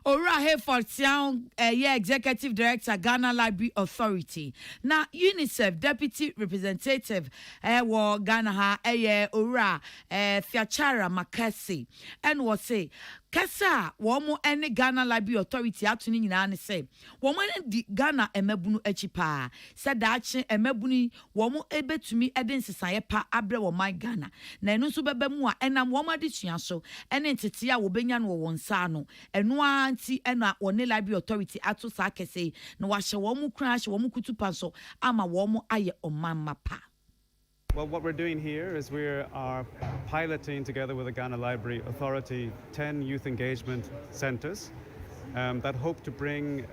Ora Hayford Sian, Executive Director, Ghana Library Authority. Now, UNICEF Deputy Representative, Ghana Ora Fiachara Makasi, and was say, Kasa, womo any Ghana Library Authority atuni nyina ne say, womo di Ghana emebunu echipa, said that emebuni womo ebetumi eden sesaye pa abre wo my Ghana. Na enu so bebe mu a enam womo de tua so, ene ntete a wo benya no wo nsa no, enu anti ena woni Library Authority ato sa kese, na wa hye womo kra hye womo kutupa so ama womo aye omamma pa. Well, what we're doing here is we are piloting together with the Ghana Library Authority 10 youth engagement centers that hope to bring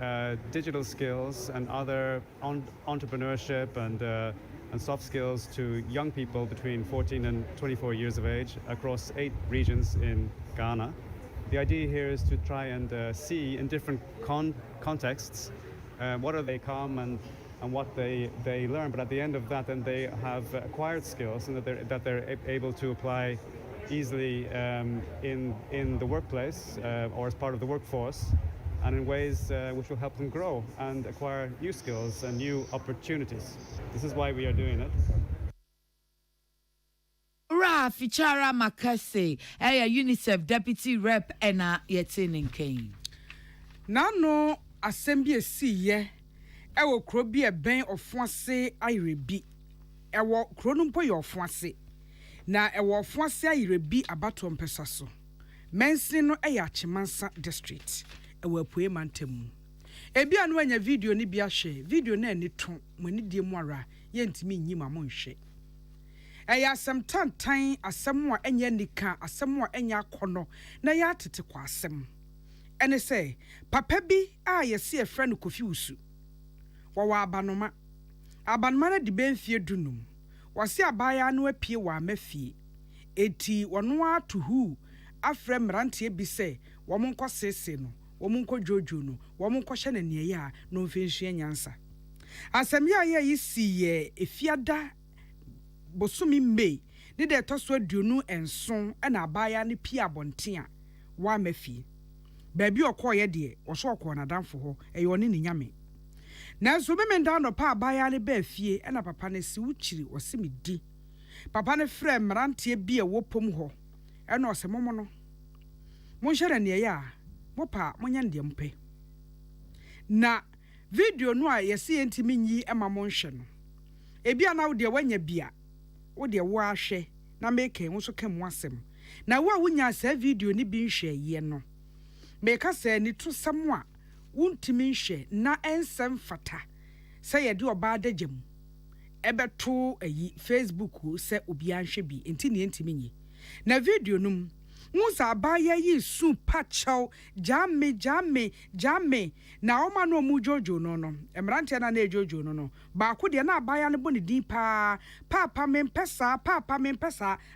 digital skills and other entrepreneurship and soft skills to young people between 14 and 24 years of age across 8 regions in Ghana. The idea here is to try and see in different contexts what are they come and what they learn, but at the end of that, then they have acquired skills and that they're able to apply easily in the workplace or as part of the workforce, and in ways which will help them grow and acquire new skills and new opportunities. This is why we are doing it. Fichara Makase, UNICEF Deputy Rep Ena Yetinin Kane. Nano assembly ye, ewo krobi ben of Fonse Irebi, ewo kronumpo your Fonse. Na ewo Fonse Irebi abatom pesaso. Mensin no Chimansa district, ewo pue mantemu. Ebi anu enya video ni bia hwe, video na ni ton, mani die mu ara, yentimi nyima mo nhwe. Eya asem tantan asem wa enya nika asem wa enya akono na ya tete kwa asem ene se papa bi a yesi e friend Kofi Usu wa abanoma na de benfie dunum wase abaya no apie wa mafie eti wono atuhu afre mrante bi se wo mo nkosese no wo mo nkojojo no wo mo nkɔhye na ne ya no mfenhue nyansa asem ya yi si ye efiada bosumi May ni de toso aduonu enson na abaya ne pia bonten a wa mafie baabi okoye de wo so okɔ na danfo ho eyo ne nyame na so me menda no pa abaya ne ba fie na papa ne si wukyiri wo se medi papa ne frɛ mrantie bi a wopom ho na ose momo no monhyere ne ya mo pa monya ndem pe na video no a yesi entimi nyi ema monhwe no ebi ana wo de wanya bia wo de wo ahwe na make wo so kam wasem na wo a wonya sa video ni bi nhwe ye no meka sa ni to samwa wontimi nhwe na ensem fata sa ye de oba adagem ebeto ayi Facebook se obi anhwe bi enti ne entimi nyi na video num musa abaya yi su pachow jame na oma no mu jojo no emrante na jojo no ba ko de na abaya ne boni din papa mempesa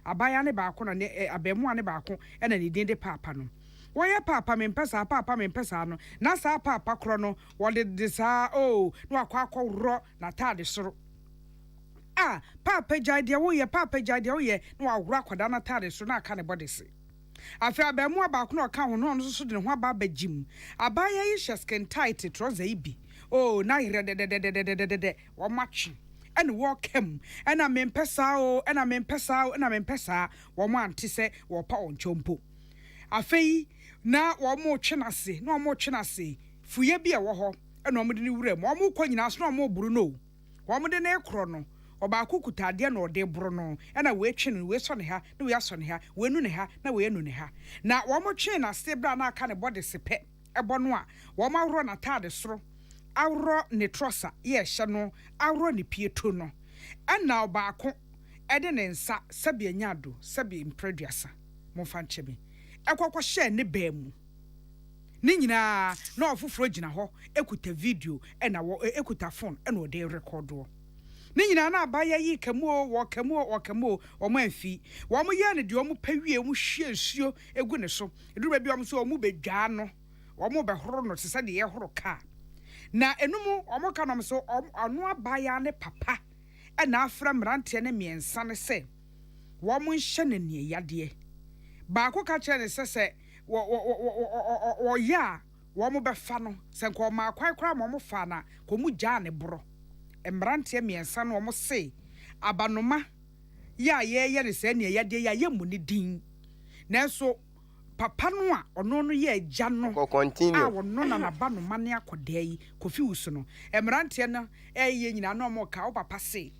abaya ne ba ko na abemu ne ba ko na ne din de papa no woye papa mempesa no na sa papa kro no wo de sa no akwa na tade soro papa jade wo ye no awura kwada na tade soro na aka ne body se afia ba mu aba ko ka ho no so de ho aba bajim abaya yi shesken tight trouser ibi na ire de wo match ene wo kem ena mempesa wo mo ante se wo pa onchompo afei na wo mo twenase na wo mo twenase fuye bi e wo ho ena wo mo de ni wura mo mo kwa nyina so na mo buru no wo mo de na ekro no oba akukuta ade na ode bro no na we twe no we so ne ha na we aso ne ha we nu ne ha na we nu ne ha na wo mo twe na stebra na aka ne body sepe ebo no a wo mo awro na tade soro awro ne trosa ye hye no awro ne pieto no na oba ako ede ne nsa sabe anyado sabe impreduasa mo fa nchebe ekokwo hye ne ba mu ni nyina na ofoforo gina ho ekuta video na wo ekuta phone na ode record wo ni nyina na abaya yi kamo o manfi wo mo ye ne de o mo pawie mo hwie nsuo egu ne so eduru ba bi o mo so o mo bedwa no o mo be horo no se de ye horo ka na enumu o mo ka no so anu abaya ne papa na afra mrante ne miensa ne se wo mo nhye ne ne yade ba ko ka kire ne se wo ya wo mo be fa no se ko ma kwakra mo fa na ko mu gya ne bro emrante miensa no mo se abanoma ya ye ne se ne yade ya ye mu ne din nanso papa no a ono no ye agya no wono na abanoma ne akoda yi Kofi Usu no emrante no ye nyina no mo ka wo papa se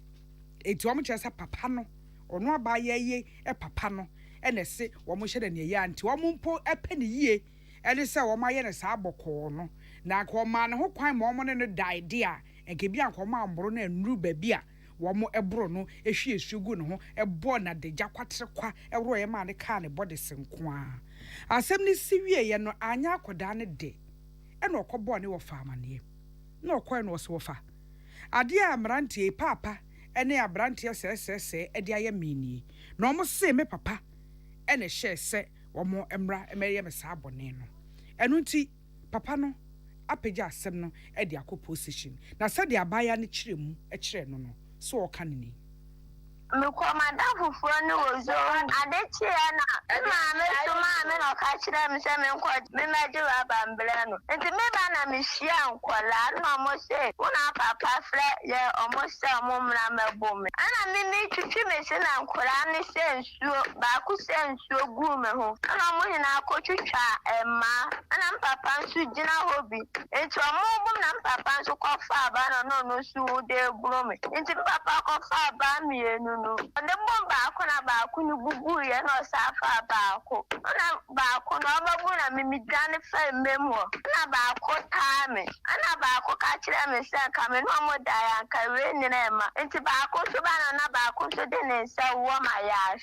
eti wo mo kyerɛ sɛ papa no ono aba ye papa no ene se wo mo hyɛ ne ye anti wo mo mpo epɛ ne yie ene sɛ wo ma ye ne sa abɔkɔ no na ko ma ne ho kwan ma wo mo ne no daide a enke bia nkɔma amboro na nuru ba bia wo mo eboro no ehwie esugu ne ho ebo na de gya kwatere kwa ewro ye ma ne ka ne body senko a asɛm ne siwie ye no anya akoda ne de ena ɔkɔbɔ ne wo fa amane na ɔkɔe no wo fa ade a mrantie papa ene abrantie sɛsɛsɛ ede aye mini na ɔmo se me papa ene hye sɛ wo mo emra emeye me sa abone no eno nti papa no apagya asɛm no ede akɔ position na sɛ de abaya ne kyerɛ mu kyerɛ no no so ɔka ne ni me komanda fufuo no wozo adechi na ma me so ma me no ka kire me se me nko me maji wa bamble no enti me ba na me hia nkola no mo se una papa fre ye omo se omo mra mebo me ana me twitwi me se na nkola ne se nsuo ba ku se nsuo gu me ho ana mo hina akotwitwa emma ana papa nsu gina hobi enti omo bum na papa nsu kofa ba no su de bro me enti papa kofa ba mi enu no the bomba akona ba akunu bubu ye no safa ba ako na ba ako no babu na mimi dane fa memo na ba ako tame ana ba ako ka kire me se ka me no mo da ya ka we ni na ma enti ba ako so ba na ba ako so de ne se wo ma ya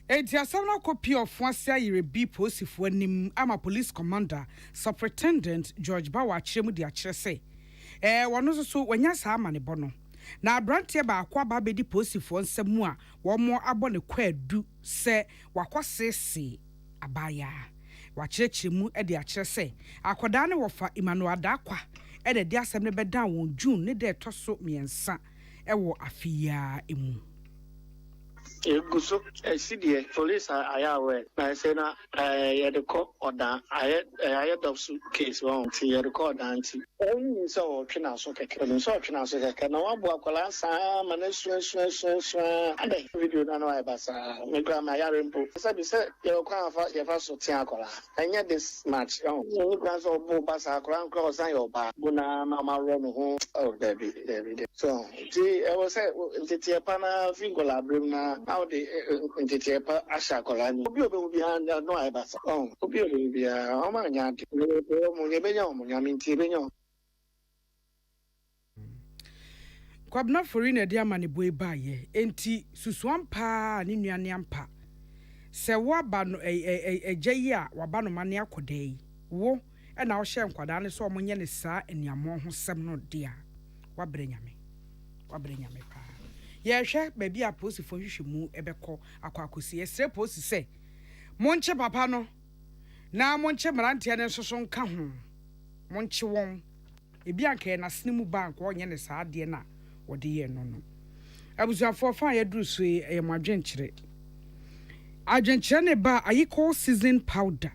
Enti asam na copy of Fonsia Yerebi posifo anim ama police commander superintendent George Bawa kyeremu di akyere se wono so wanya sa ama ne bono na abrantie ba akwa ba bedi posifo nsemu a wo mo abo ne kwadu se wakwasese abaya wakyeremu e di akyere se akoda ne wofa Emmanuel Adakwa e de asem ne beda won June ne de toso miensa e wo afia emu Guso CDA police are aware. I say na the court order I of case one to your record auntie. Only so china so keke so china so keke na wa bo akwala sa manesu and video na no basa me grandma yarimpo say you kwa fa so tia akwala anya this match you kwa so bo basa akwala nko san your ba buna mama run ho oh David so ti I was say ti pana fingola brim na how the Ntetepa Ashakolani. Obi behind no Ibasa. Obi be a Omanya, Munyaminti. Kwabna forina dia mane boy baye enti susuan pa ni nuane ampa se wo ba no ejeyi a waba no mane akodai wo e na wo hye nkwada ne so omonye ne saa eniamo ho sem no dia wabranyame pa ye hwe baby a posifo hwehwemu ebekọ akwakosi esre posi se monche papa no na monche marante ne soso nka ho monche won ebi anka na snimu bank onye ne saa de na wode ye no abusuafo fa ya duru so e madwenkyere adwenkyere ne ba ayiko season powder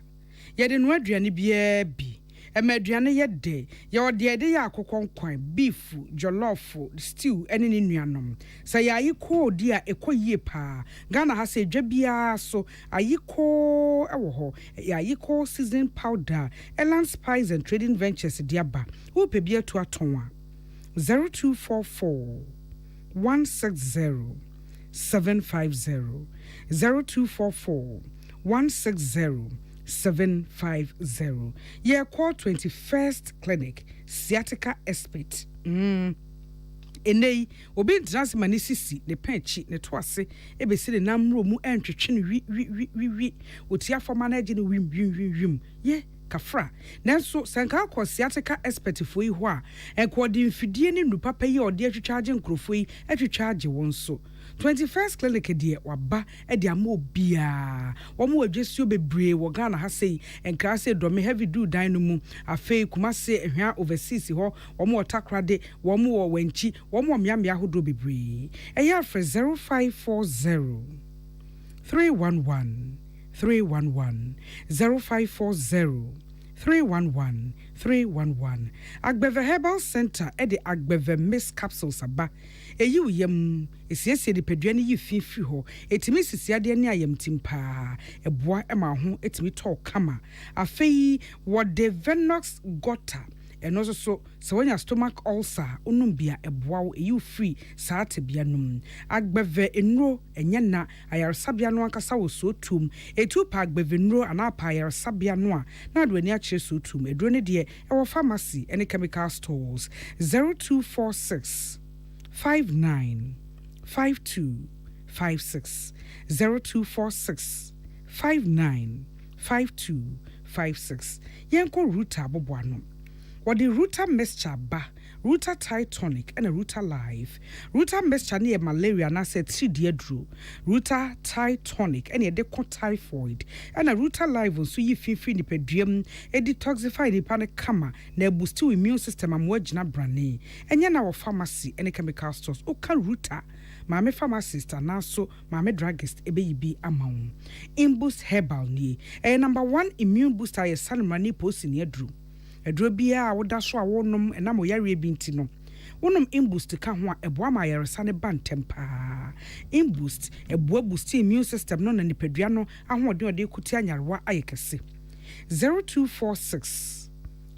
ye de no aduane bia bi emaduane ye de ye ode ya akokonkwan beef jollof stew ene ne nuanom sa ya ayiko di a ekoyie pa Ghana ha se dwa bia so ayiko ewo ho ya ayiko season powder Elan Spice and Trading Ventures diaba wo pe bia to atonwa 0244 160 750 0244 160 750 ye call 21st clinic sciatica expert enei obi ntrans manisisi ne penchi ne toase ebesi ne namro mu entwetwe ne wi otia forma na age ne wim ye kafra nanso sanka akọ sciatica expert fo yi ho a enko di mfidie ne nupa pa yi ode atwetwaage nkrofo yi atwetwaage won so 21st clinic die waba e de ama obia wo mo adwesio bebre wo Ghana ha sei enka sei do me heavy do dan no mu afei kuma se ehwa overseas ho wo mo otakrade wo mo wo wanchi wo mo miamia hodo bebre eya for 0540 311 0540 311 Agbeve Herbal Center e de Agbeve Mist Capsules aba eyi uyem esiesie de peduane yi fifi ho etimi sisiade ne ayem timpa eboa ema ho etimi talk kama afei what the Venox Gota eno so wonya stomach ulcer onum bia eboa wo eyi free saate bia num Agbeve enro enye na ayarsabia no akasa wo so tum etu pa Agbeve enro ana pa ayarsabia no a na do ani akire so tum edro ne de e wo pharmacy and chemical stores 0246 595256 0246 595256 yenko ruta boboano what the ruta mixture ba Ruta Thai Tonic and a Ruta Live. Ruta Mixture near malaria na said 3 dear drew. Ruta Thai Tonic and a deco typhoid and a Ruta Live so ye feel the pedium a detoxify the panic kama na boost to immune system and wajna brane and yana our pharmacy and a chemical stores oka Ruta. Mame pharmacist and also mame druggist ebe amount. Imboost herbal ni a number 1 immune booster a sanmani post in your drew. A drobia would dash a wonum and amo yari bintino. Wonum imboost to come a boama yarasane bantempa. Imboost a boa boost immune system non and pediano and what do they could tell wa ayekasi. 0246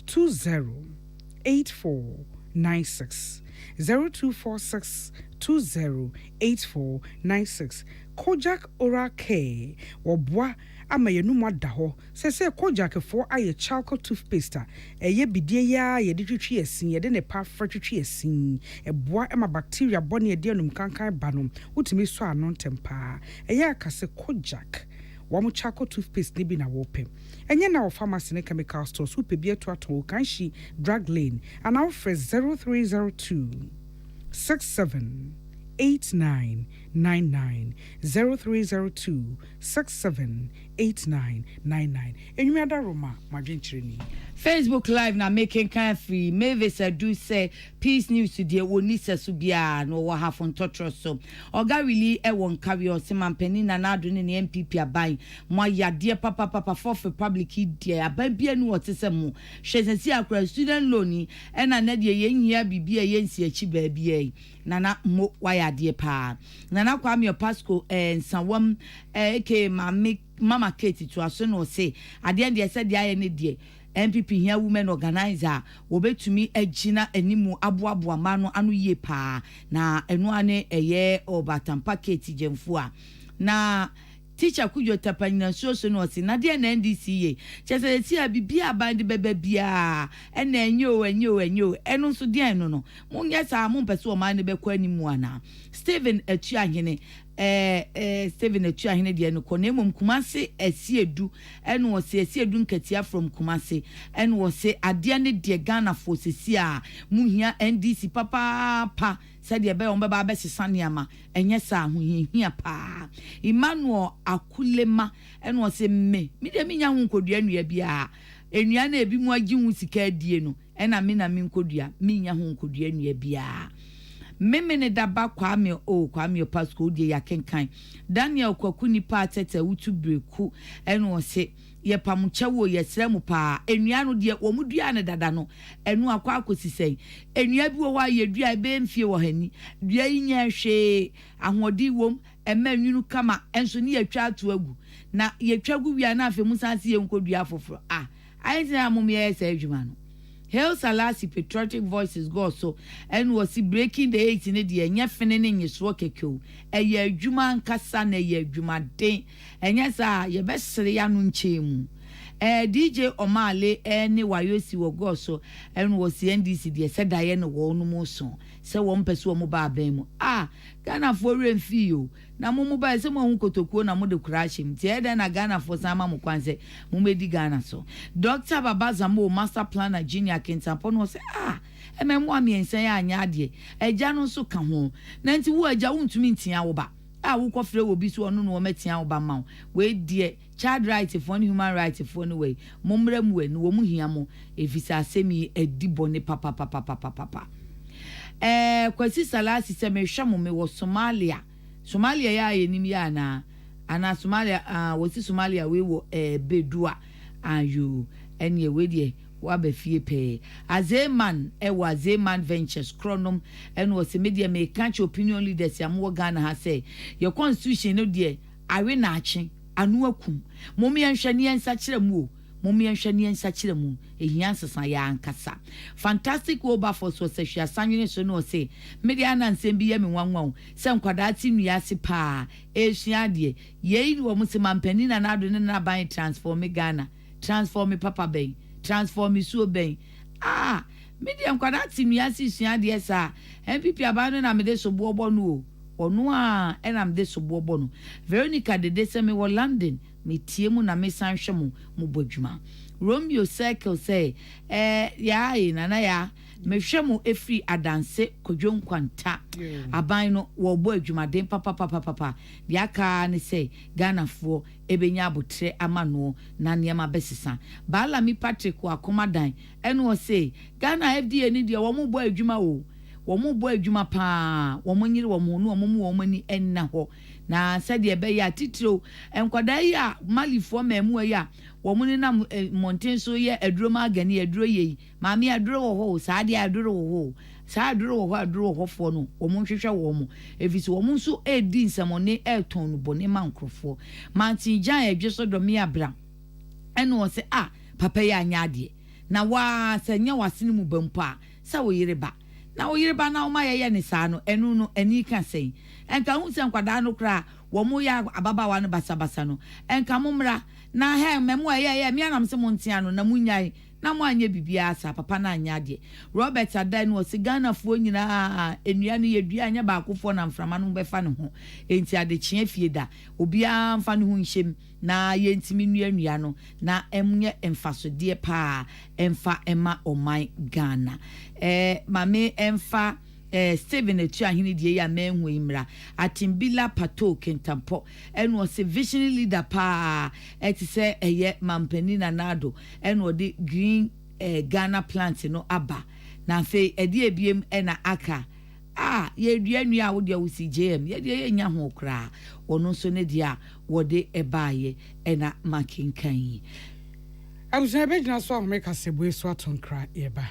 208496 0246 208496 Kojak Oral Care Wobwa ama yenuma daho se Kojak for aye charcoal toothpaste eye bidie ya ye de twetwe asin ye de ne pa fra twetwe asin eboa ema bacteria bone de anum kankan banom utimi so anon tempa eye akase Kojak Wamu charcoal toothpaste ni bi na wopem. Enye na wo pharmacy ne chemical stores who pebie to ato kanshi drug lane and our fresh 0302 678999 0302 678999 Enyuada Roma madwenchireni Facebook Live na making kind free. Mavis do say peace news today. Woni subia no wa have on totro so. Oga really won carry on seman penny na na do ne MPP aban. Mo ya dear papa for public dear aban bia no what say mo. Shesensi akra student loan e na na de yen hia bibia yen si achi ba bia. Nana mo wa ya dear pa. Nana Kwame Pasco nsawam eke mama Kate to aso no say ade ande say de aye ne de MPP here women organizer wobetumi agina animu aboabo amano anu ye pa na enu ane eye obatampa Kate jemfu a na teacher kujo tapanyina so no si na de na NDC ye chese ti abibia band bebe bia ena enyo enu so de enu no munya sa mu pese o man be kwa animu ana Steven Atuahene Steven Atuahene de no konemum Kumase esiedu enu wo se esiedu nkatia from Kumase enu wo se ade ne de Ghana for sesi a muhia NDC papa said ye be on beba be sesane ama enye sa ho hia pa Emmanuel Akulema enu wo se me de minya ho nkodua nua bia enua na ebi mu agi hu sika die no ena me na me nkodua minya ho nkodua nua bia Memene daba Kwame Pasco de Ahenkan Daniel Kwakuni pa tete wutu breku enu ose ye pamuche wo ye sremu pa enua no de wo mudua ne dada no enu akwa akosisen enua bi wo wa ye dua be mfie wo hani dua yinya hwe ahodi wom ema nwunu kama enso ne yatwa ato agu na yatwa gu wia na afi musanse ye nkodua foforo ayi na amum ye ese adwuma no Hail Salasi patriotic voices go so and was he breaking the 8 in the enya fenening is wokekyo eye adwuma nkasa na eye adwuma den enya sa ye besere ya no nchemu DJ Omale ni wayosi wo go so and was NDC de said daye no wo no mo so se wo mpese wo mo ba ban mu Ghana for remfi o na mo ba se mo hu kotokuo na mo de kurashim ti eda na Ghana for sama mo kwanse mo medi Ghana so Dr. Babazamo master planner Junior Kentampo no say ememu amiensan ya anya ade eja no so ka ho na nti wo eja wo ntumi ntia wo ba wo kofre wo bi so ono no wo metia wo ba ma we die child right for human right for no way momra mu enu wo mu hia mo efisa asemi edibone papa Kwasi Salasi se me hwa mo me wo Somalia ya yenim ya na ana Somalia wosi Somalia we wo bedua ayu ene we die wa ba fie pe Azeman Azeman Ventures Chronom and was media me catch opinion leaders ya mo Ghana ha say your constitution no die awe na ache anu akum momi anhwane ensa kire mu momi anhwane ensa kire mu ehia nsesa ya ankasa fantastic over for so sehia sanwene so no say media na nsem bi ya me nwanwa se nkwada ti nua se pa ehia de ye wo mo se mampani na na ado ne na ban transform Ghana transform papa ben transform so ben media nkwada ti nua se hia de sa MPP abano na me de so bobo no onu enam de so bobo no Veronica de se me wo London me tie mu na me sanhwe mu bodwuma Romeo Circle say ya nana ya mehwemu efri adanse kodwon kwanta aban no wo bo adwumaden papa de aka ne say Ghanafoɔ ebenya abotre amano na niema besisa bala mi Patrick akomadan ene wo say Ghana FDA ni de wo mo bo adwuma o wo mo bo adwuma pa wo mo nyire wo mo no wo mo ni enna ho na said ye be ya titiro enkwada yi a malifoɔ mamu ya wo mo ni na monten so ye aduro ma gani aduro yi maami aduro wo ho saade aduro wo ho saa aduro wo ho aduro wo fo no wo mo hwehwe wo mo efisi wo mo nso edi nsamone eton no bone ma nkrofo mantin jan edweso do me abra ene wo se papa ya anya ade na wa sanya wasene mu bampa sa wo yireba na wo yireba na wo ma ye ne saa no enu no ani ka sei enka hu se nkwada no kra wo mo ya ababawa no basabasa no enka mo mra na he memo ye me anam se mo ntia no na munyai na mo anya bibia sa papa na anya de Robert Adan wo se Ghanafoɔ nyina enua no yedua anya baakofo na mframa no befa ne ho enti ade kye fie da obia mfa ne ho nhyem na yentimi nua no na emye emfasodie pa emfa ema oman Ghana mame emfa Steven etu ahini die ya menhu imra atimbila pato kentampo eno se visionary leader pa etise eye mampani na nado eno de green Ghana plant no aba na fe edi ebiem ena aka ye duanua a wo de wo si JM ye de ye nya ho kra ono so ne dia wo de ebaaye ena makinkan yi abuja be jina so ahomeka sebo so atonkra yeba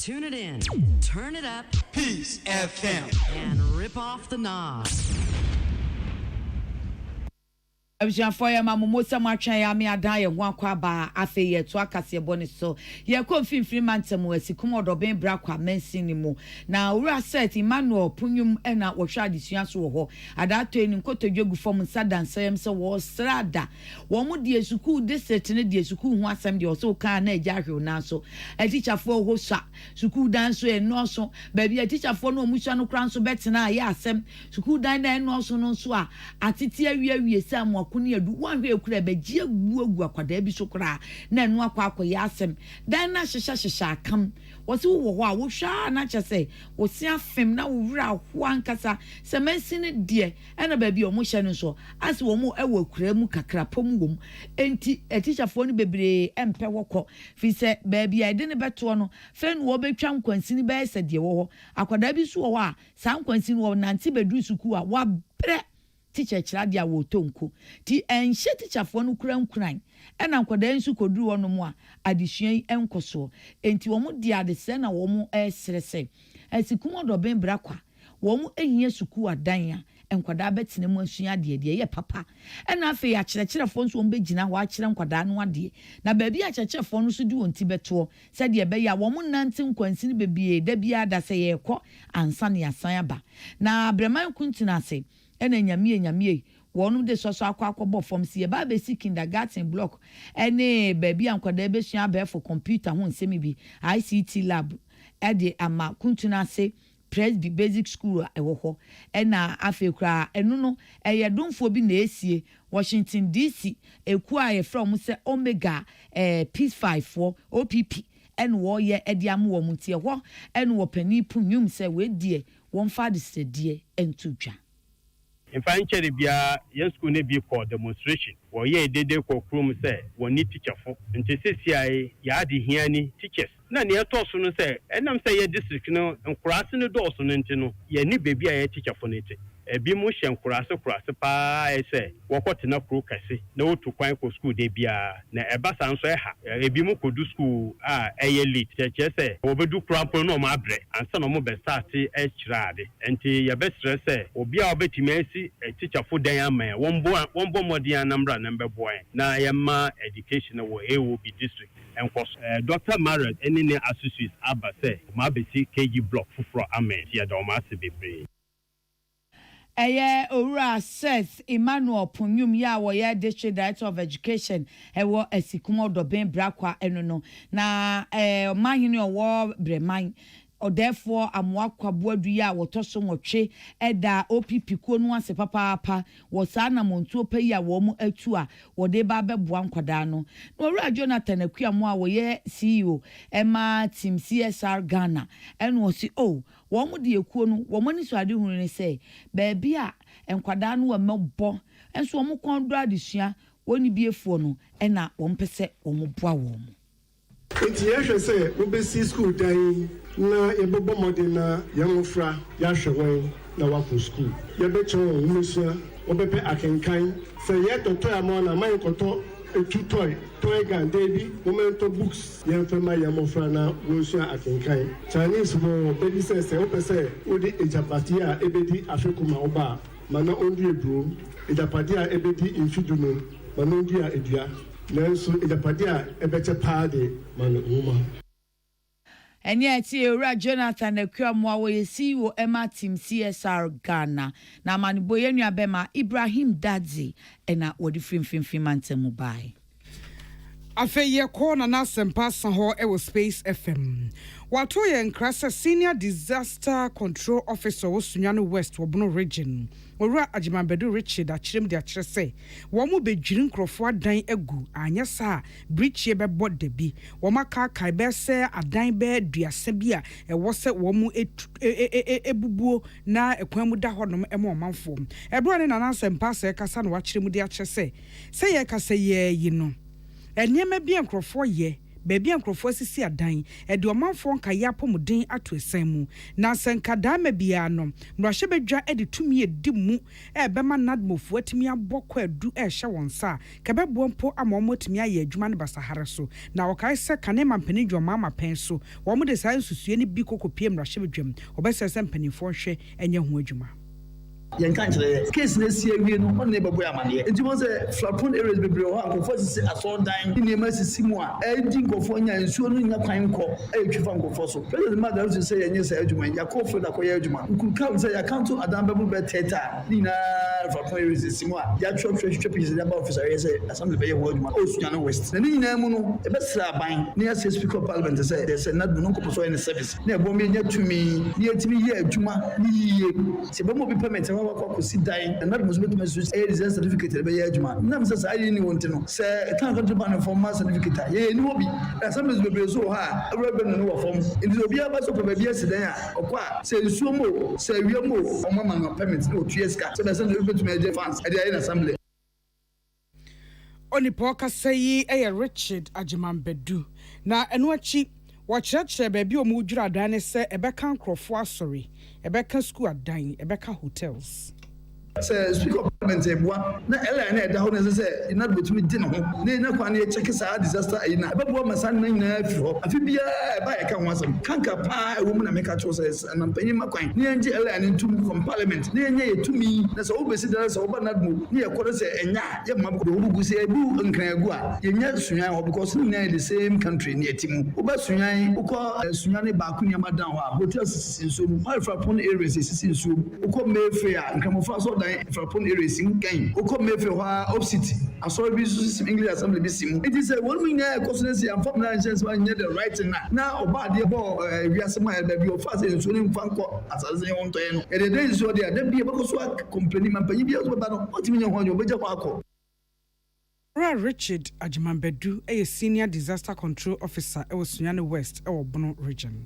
Tune it in, turn it up, Peace FM, and rip off the knob. Abishanfo ya mamumosa mwatwa ya me adan ye ho akwa ba afe ye to akase bone so ye ko mfimfiri mantem wasikum odoben bra kwa mansini mu na owura set Emmanuel punyum na wohwa adesua so wo ho adato eni nkotodwegu fom sadansayem se wo srada wo mu de suku district ne de suku ho asem de so kan na agya hwe na so atichafo ho sa suku dan so eno so ba bi atichafo no omusua no kran so betena ya asem suku dan na eno so no so a atete awie sam kuni adu wanhwe ekura begie guagu akwada bi so kra na enu akwa ya asem dan na hyehyehye akam wose wo ho a wo hwa na kyese wo si afem na wo wura ho ankasa se mansine de ena ba bi o mo hye no so ase wo mo ewo kura mu kakra pom wom enti etichafo no bebre empe wokọ fi se ba bi ade ne beto no fe no wo betwa nkwansini ba ese de wo ho akwada bi so wo a sa nkwansini wo nante bedu suku a wa bre teacher chiradia wo tonko ti enhye teacherfo no kuran ena nkwada nsu koduru wono mu a adesuan enkoso enti wo mu di adese na wo mu esrese asikum odoben brakwa wo mu ehia suku adan a enkwada betene mu asua de ye papa ena afi ya kyerɛkyerɛfo nso wo begina ho akyerɛ nkwada no ade na baabi a kyerɛkyerɛfo no so di wonti beto sɛ de be ya wo mu nante nkwansini bebie da bia da sɛ ye kɔ ansa ne asan aba na breman kuntuna ase ena nyamie wonu de soso akwa form si ba be si kindergarten block ene baby ankwada be sua be for computer ho nsemi bi ICT lab de ama kuntuna se Presby basic school ewo ho ena afekura enu no eye domfo bi na esie Washington DC eku aye from se Omega Peace 54 OPP en wo ye edi am wo muntie ho en wo pani punyum se we die won fa de sedie entutwa in fact bia yes school ne bi for demonstration wo ye dede ko krom se woni teacher fo nti sesiai ya de hiani teachers na ne to so no se enam se ye district no nkurase no do so no nti no ye ni bebi a ye teacher fo ne te ebi mu hye nkurase pa ese wokote na kro kase na wotu kwan ko school de bia na eba san so ha ebi mu kodu school a eye late cheche se obedu krampo no ma abre ansa no mo be start e kirade enti ye be stress se obi a obetimi asi teacher fo dan ama won bo modern number boy na ye ma education wo AOB district enkos Dr. Marriott any ne associates aba say ma be si KG block fufro amen ya da o ma se bebre Owura Seth Emmanuel Punyum ya woye District Director of Education ewo Esikumo Doben Brakwa eno no na mahini owo Breman or therefore amwakwa boadu ya wotoso nwotwe eda OPP ko no ase papa wo sana montuo payi a wo mu atu a wo de ba beboa nkwada no na Owura Jonathan Akuamo a woye CEO Emma Team CSR Ghana eno wo si wo mu de ekuo no wo mani so ade hunu ne say baabi a nkwada no wa mebo enso wo mu kondro adesua woni biefuo no ena wo mpese wo mu boa wo mu Enti yehwe se obesi school dan na yebobo modern na yamofra yahwewen na wako school yebecho musia obepe Ahenkan se yetoto amo na man koto etu toy gan debi momento books yemfema yamofra na musia Ahenkan Chinese mo baby se opese odi ejapatia ebedi afekuma oba mana ondi eduro ejapatia ebedi infiduno mana ondi edua Nenso idapadia ebeche pade manu uma. Enya ti Owura Jonathan Akuamo awoye CEO Emma Team CSR Ghana na maniboye nua bema Ibrahim Dadzi ena wodi fimfimfim antemu bai. Afeye ko na nasempa san ho e wo Space FM. Wato ye nkrasa Senior Disaster Control Officer wo Sunyano West wo Bono Region. Owura Ajimanbedu Richard achirem de achire se wo mu bedwiri nkrofo adan egu anya sa bridge ye bebo de bi wo maka kai be se adan be duase bi a e wo se wo mu ebubuo na ekwan mu da honom e mo manfo ebro ne na nasempa se kasa na wachirem de achire se ye kasa ye yi no enema bi nkrofo ye bebi nkrofo sisi adan ede omanfo nka ya pomuden ato esan mu na senkada ma bia no mrahye bedwa ede tumi edi mu bema nadmofu atimi abokọ adu hye wonsa kebebo mpo amomotimi aye adwuma ne basahare so na wokai se kane mampani dwoma mapen so wo mu de sai susue ne bi kokopie mrahye bedwam obesese mpanifo hwe enye ho adwuma Yenkanchire case na sie wie no on ne bebo amane enti mo se flapon areas bebre ho ankofo sisi asondan ni ma sisi mu a edi nkofo nya nsuo no nya kwan ko twifa nkofo so president mother say yenye say adwuma ya kofo da ko ya adwuma nkuka say ya council adam bebu beteta ni na flapon areas sisi mu a ya twa pieces da officer ya say assembly be ye ho adwuma o Sunyano West na ni nyina mu no e be sra ban ni ya say speaker of parliament say they say not no nkopo so in service na ebo me nya tumi ni etimi ye adwuma ni ye se be mo bi permit ko si dai and not must be a result certificate be yajuma nam say say ni wonte no say kan country ban for mass certificate ye ni obi assemblies be so ha Brebre no wo form ndi obi aba so be bia sidan a okwa say nsuo mo say wi mo o mama no permit no 2 years ka so be say no be to me fans e dey in assembly oni poka say Richard Ajimanbedu na eno achi wakyerɛkyerɛ baabi o mu dwura adan ne se ebeka nkrofo asori ebeka school adan ebeka hotels say speaker of parliament eboa na ela na eda ho na say ina do betumi di ne ho na kwa na check sa disaster ina ebeboa masan na nyina afi ho afi bia eba ya ka ho asem kanka pa ewo mu na meka cho say na mpanyin makwan na enje ela na ntum from parliament na enye yetumi na say obesi dara say oba na dmo na yekoro say enya ye mabko do bugu say ebu nkran agu a yenya sunyan ho because na the same country na yetimu oba sunyan ukọ sunyan ba ku nyama dan ho a hotels sinso mu flapon areas sinso ukọ mefe a nkramofo so dan flapon areas nkan ukọ mefe ho opposite asori bi so English assembly bi simu it is a one minute constituency and form na chance man the right na oba de bo wiasema e da bi of fast so ni mfanko asase won to no e dey so there da bi e bako so complain man panyi bi so ba no otimi nya ho obeja ko akọ Richard Ajimanbedu a Senior Disaster Control Officer e Sunyano West e Bono Region.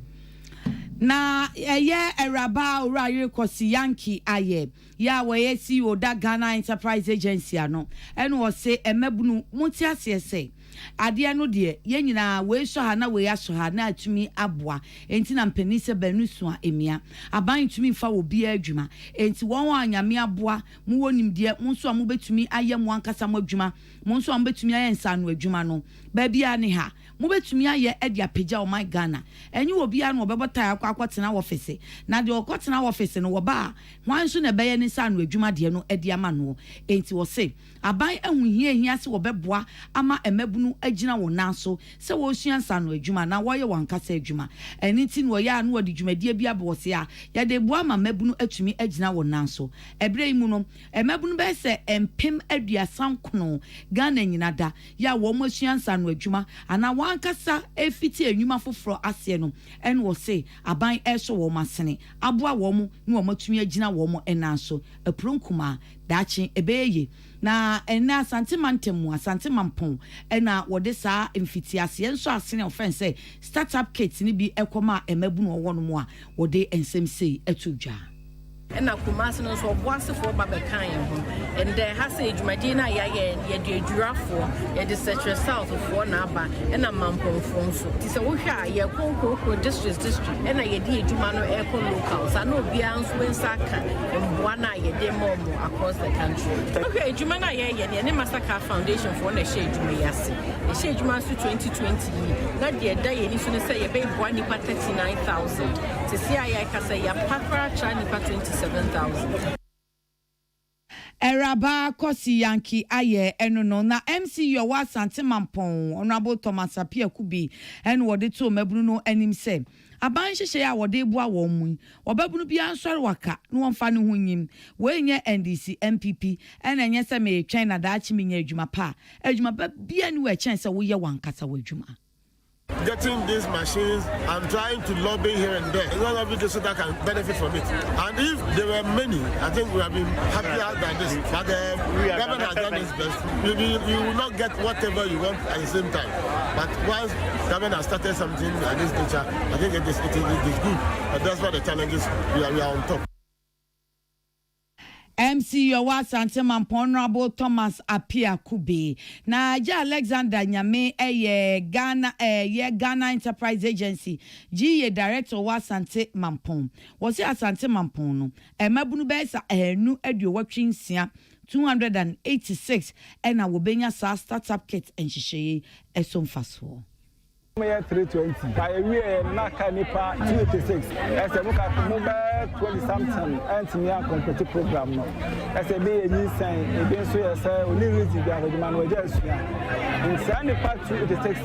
Na eraba ora yekosi Yankee aye ya we CEO da Ghana Enterprise Agency ano eno wo se emabunu muti asese ade no de ye nyina we so ha na we aso ha na atumi aboa enti na mpani se banu so a emia aban tumi fa wo bia adwuma enti won anyame aboa mu wonim de mu so a mu betumi aye mu ankasa mu adwuma mu so a mu betumi aye nsa no adwuma no baby ani ha mobetumi aye e dia pagya o my Ghana enyi obi a no obebota akwatena office na de okotena office no wo ba hwan so na beye ni sa no adwuma de no e dia ma no enti wo se aban ahunhia se wo beboa ama emabunu agina wo nanso se wo sua nsa no adwuma na wo ye wankasa adwuma eni ti no ya no wo de dwumadie bia bo se a ya de boa ma mabunu atumi agina wo nanso ebre yi mu no emabunu be se empem aduasan kono Ghana nyinada ya wo mo sua nsa no adwuma ana wankasa efiti enwuma foforo ase no en wo se aban eso wo masene aboa wo mo ne wo matumi agina wo mo enanso epronkuma dachi ebeye na ena asante mantemu asante mampon ena wode saa mfitiase enso asene offense startup kit ni bi ekoma emabu no wo no mo a wode ensem sei etudwa ena kumase no so oboasefo ba bekan ho and there has a jumadi na ya de adurafo ya de central south fo na aba ena mamponfo nso ti se wo hwa ya konkoko district ena ye de aduma no eco locals ana obi anso ensaka mboa na ye de momo across the country okay aduma na ye ne Massacre Foundation for na share aduma yase e share aduma so 2020 na de da ye ni so ne say ye be boa nipa 39,000 ti se aya ka say ya pakra cha nipa 27,000. Eraba kosi yanki aye enono na MC Yowa Sante Mampon Honorable Thomas Apia Kubi en wode to mabunu no anim se aban hyehye ya wode bua wo mu obabunu bia nsore waka no wonfa ne ho nyim we nye NDC MPP en enye se me twen na da chi menya adwuma pa adwuma ba bia ni we chen se wo ye wankasa wadwuma. Getting these machines and trying to lobby here and there. It's not every so that can benefit from it. And if there were many, I think we have been happier than this. But the government has done its best. You will not get whatever you want at the same time. But once government has started something at this nature, I think it is good. But that's what the challenge is. We are on top. MC Yowa Sante Mampon Honorable Thomas Apia Kube na ja Alexander Nyame Ghana Enterprise Agency GE Director wa Sante Mampon was Sante Mampon no emabunu besa enu aduowatwe nsia 286 ena wobenya sa startup kit enhyehyeye esomfaso 320 by we na kanipa 286 as a muka mobile 20 something and me a competitive program no as a be any sign e be so yes only reason bia go man we just in send part 286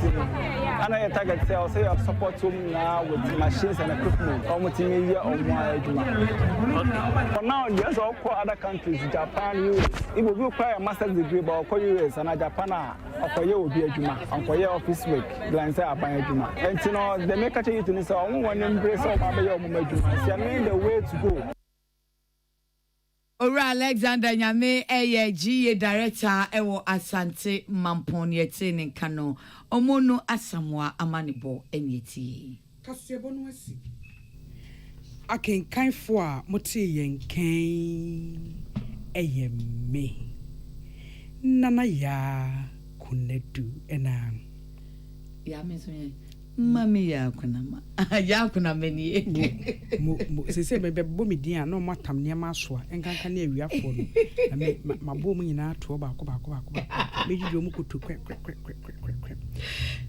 and I target say say your support to now with machines and equipment almost in a year or more okay for now yes all other countries Japan US it will require a master's degree but US and Japan okoye obi adwuma okoye office work glance adwuma and you know they make a change to this one embrace of abaye adwuma so I mean the way to go. Ora Alexander Nyame GE Director ewo Asante Mampon yete ne kano omono asamwa amanibo enyeti kasebo no asi Ahenkan fo a mote yenkan eyeme nana ya kunedu ena ya meso mami ya kunama ya kunama ni mo se me bebo mi din na mo atam ne ma so enkanka na awiafo no na mabo mu nyina to ba ko mejido mu kutu kwe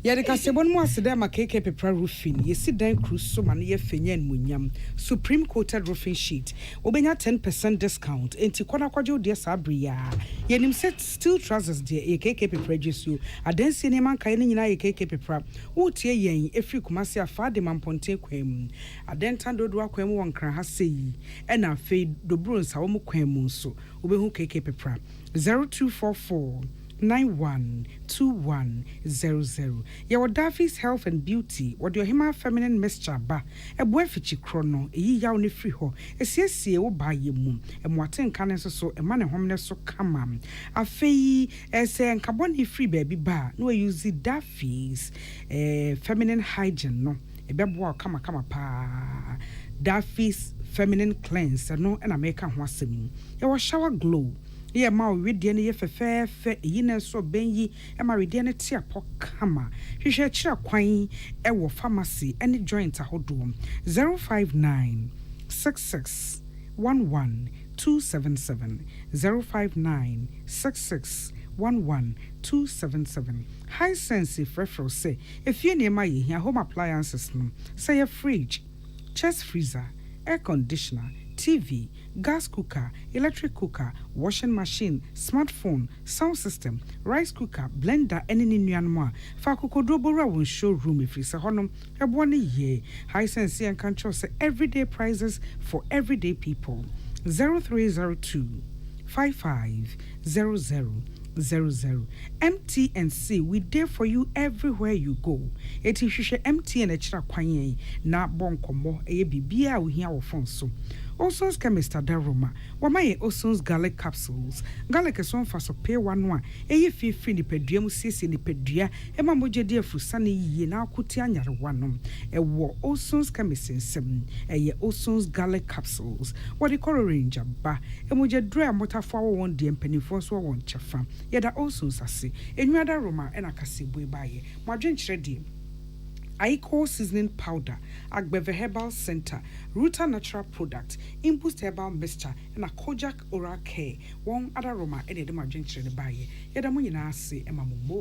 yede kasebo no mo asede ma keke pepra roofing yesi dan cruise so ma no ye fenyan munyam supreme coated roofing sheet obenya 10% discount enti kona kwaje odi sa bria yenim set steel trousers de ye keke pepra jesu adansi ne man kai ne nyina ye keke pepra wotie yen efri kumase afade mamponte kwam adentan dodo akwam wonkran ha sei ena fe dobro nsa wo mu kwam nso obehu keke pepra 0244 912100 your Daffy's Health and Beauty what your Hima Feminine Mixture ba ebo afichi krono eyi yaw ne free ho esiesie wo ba yemu emwaten kan so ema ne homne so kama afei ese nkabon free baby ba no use Daffy's feminine hygiene no ebebo kama pa Daffy's feminine cleanse no na make ho asem your shower glow yeah, ma wedie ne ye fefefe yi na so benyi e ma wedie ne tia kama hwehwe kira kwan e wo pharmacy any joint ahodo 059 66 11 277 059 66 11277. High Sense Frefro say if you near my here home appliances say a fridge, chest freezer, air conditioner, TV, gas cooker, electric cooker, washing machine, smartphone, sound system, rice cooker, blender, and any new animal. Fakukodobora will showroom if it's a honum, a 1 year. High Sense and control say everyday prices for everyday people. 0302 550000. MTNC, we there for you everywhere you go. It is MTN extra kwanye na bonkomo e bibia we hear our phone so. Osons chemist Daroma, Wamaye Osons garlic capsules. Garlic is one for so pay 1 e fi ni pedrium sisi ni pedria e mamoje dia fusani ye na akuti anyare wanom e wo Osons chemist in 7 e ye Osons garlic capsules. What the color range ba e moje dry mota for one di empenifo so won chafa ye da Osons ase enwada Roma e na kase boy baye mo adwenkyere di Aiko seasoning powder, Agbeve Herbal Center, Ruta Natural Product, Impulse Herbal Mixture, and a Kojak Oral Care. One other Roma, and the Margin Trade Baye. Yadamu Yinasi, Emma Mumbo.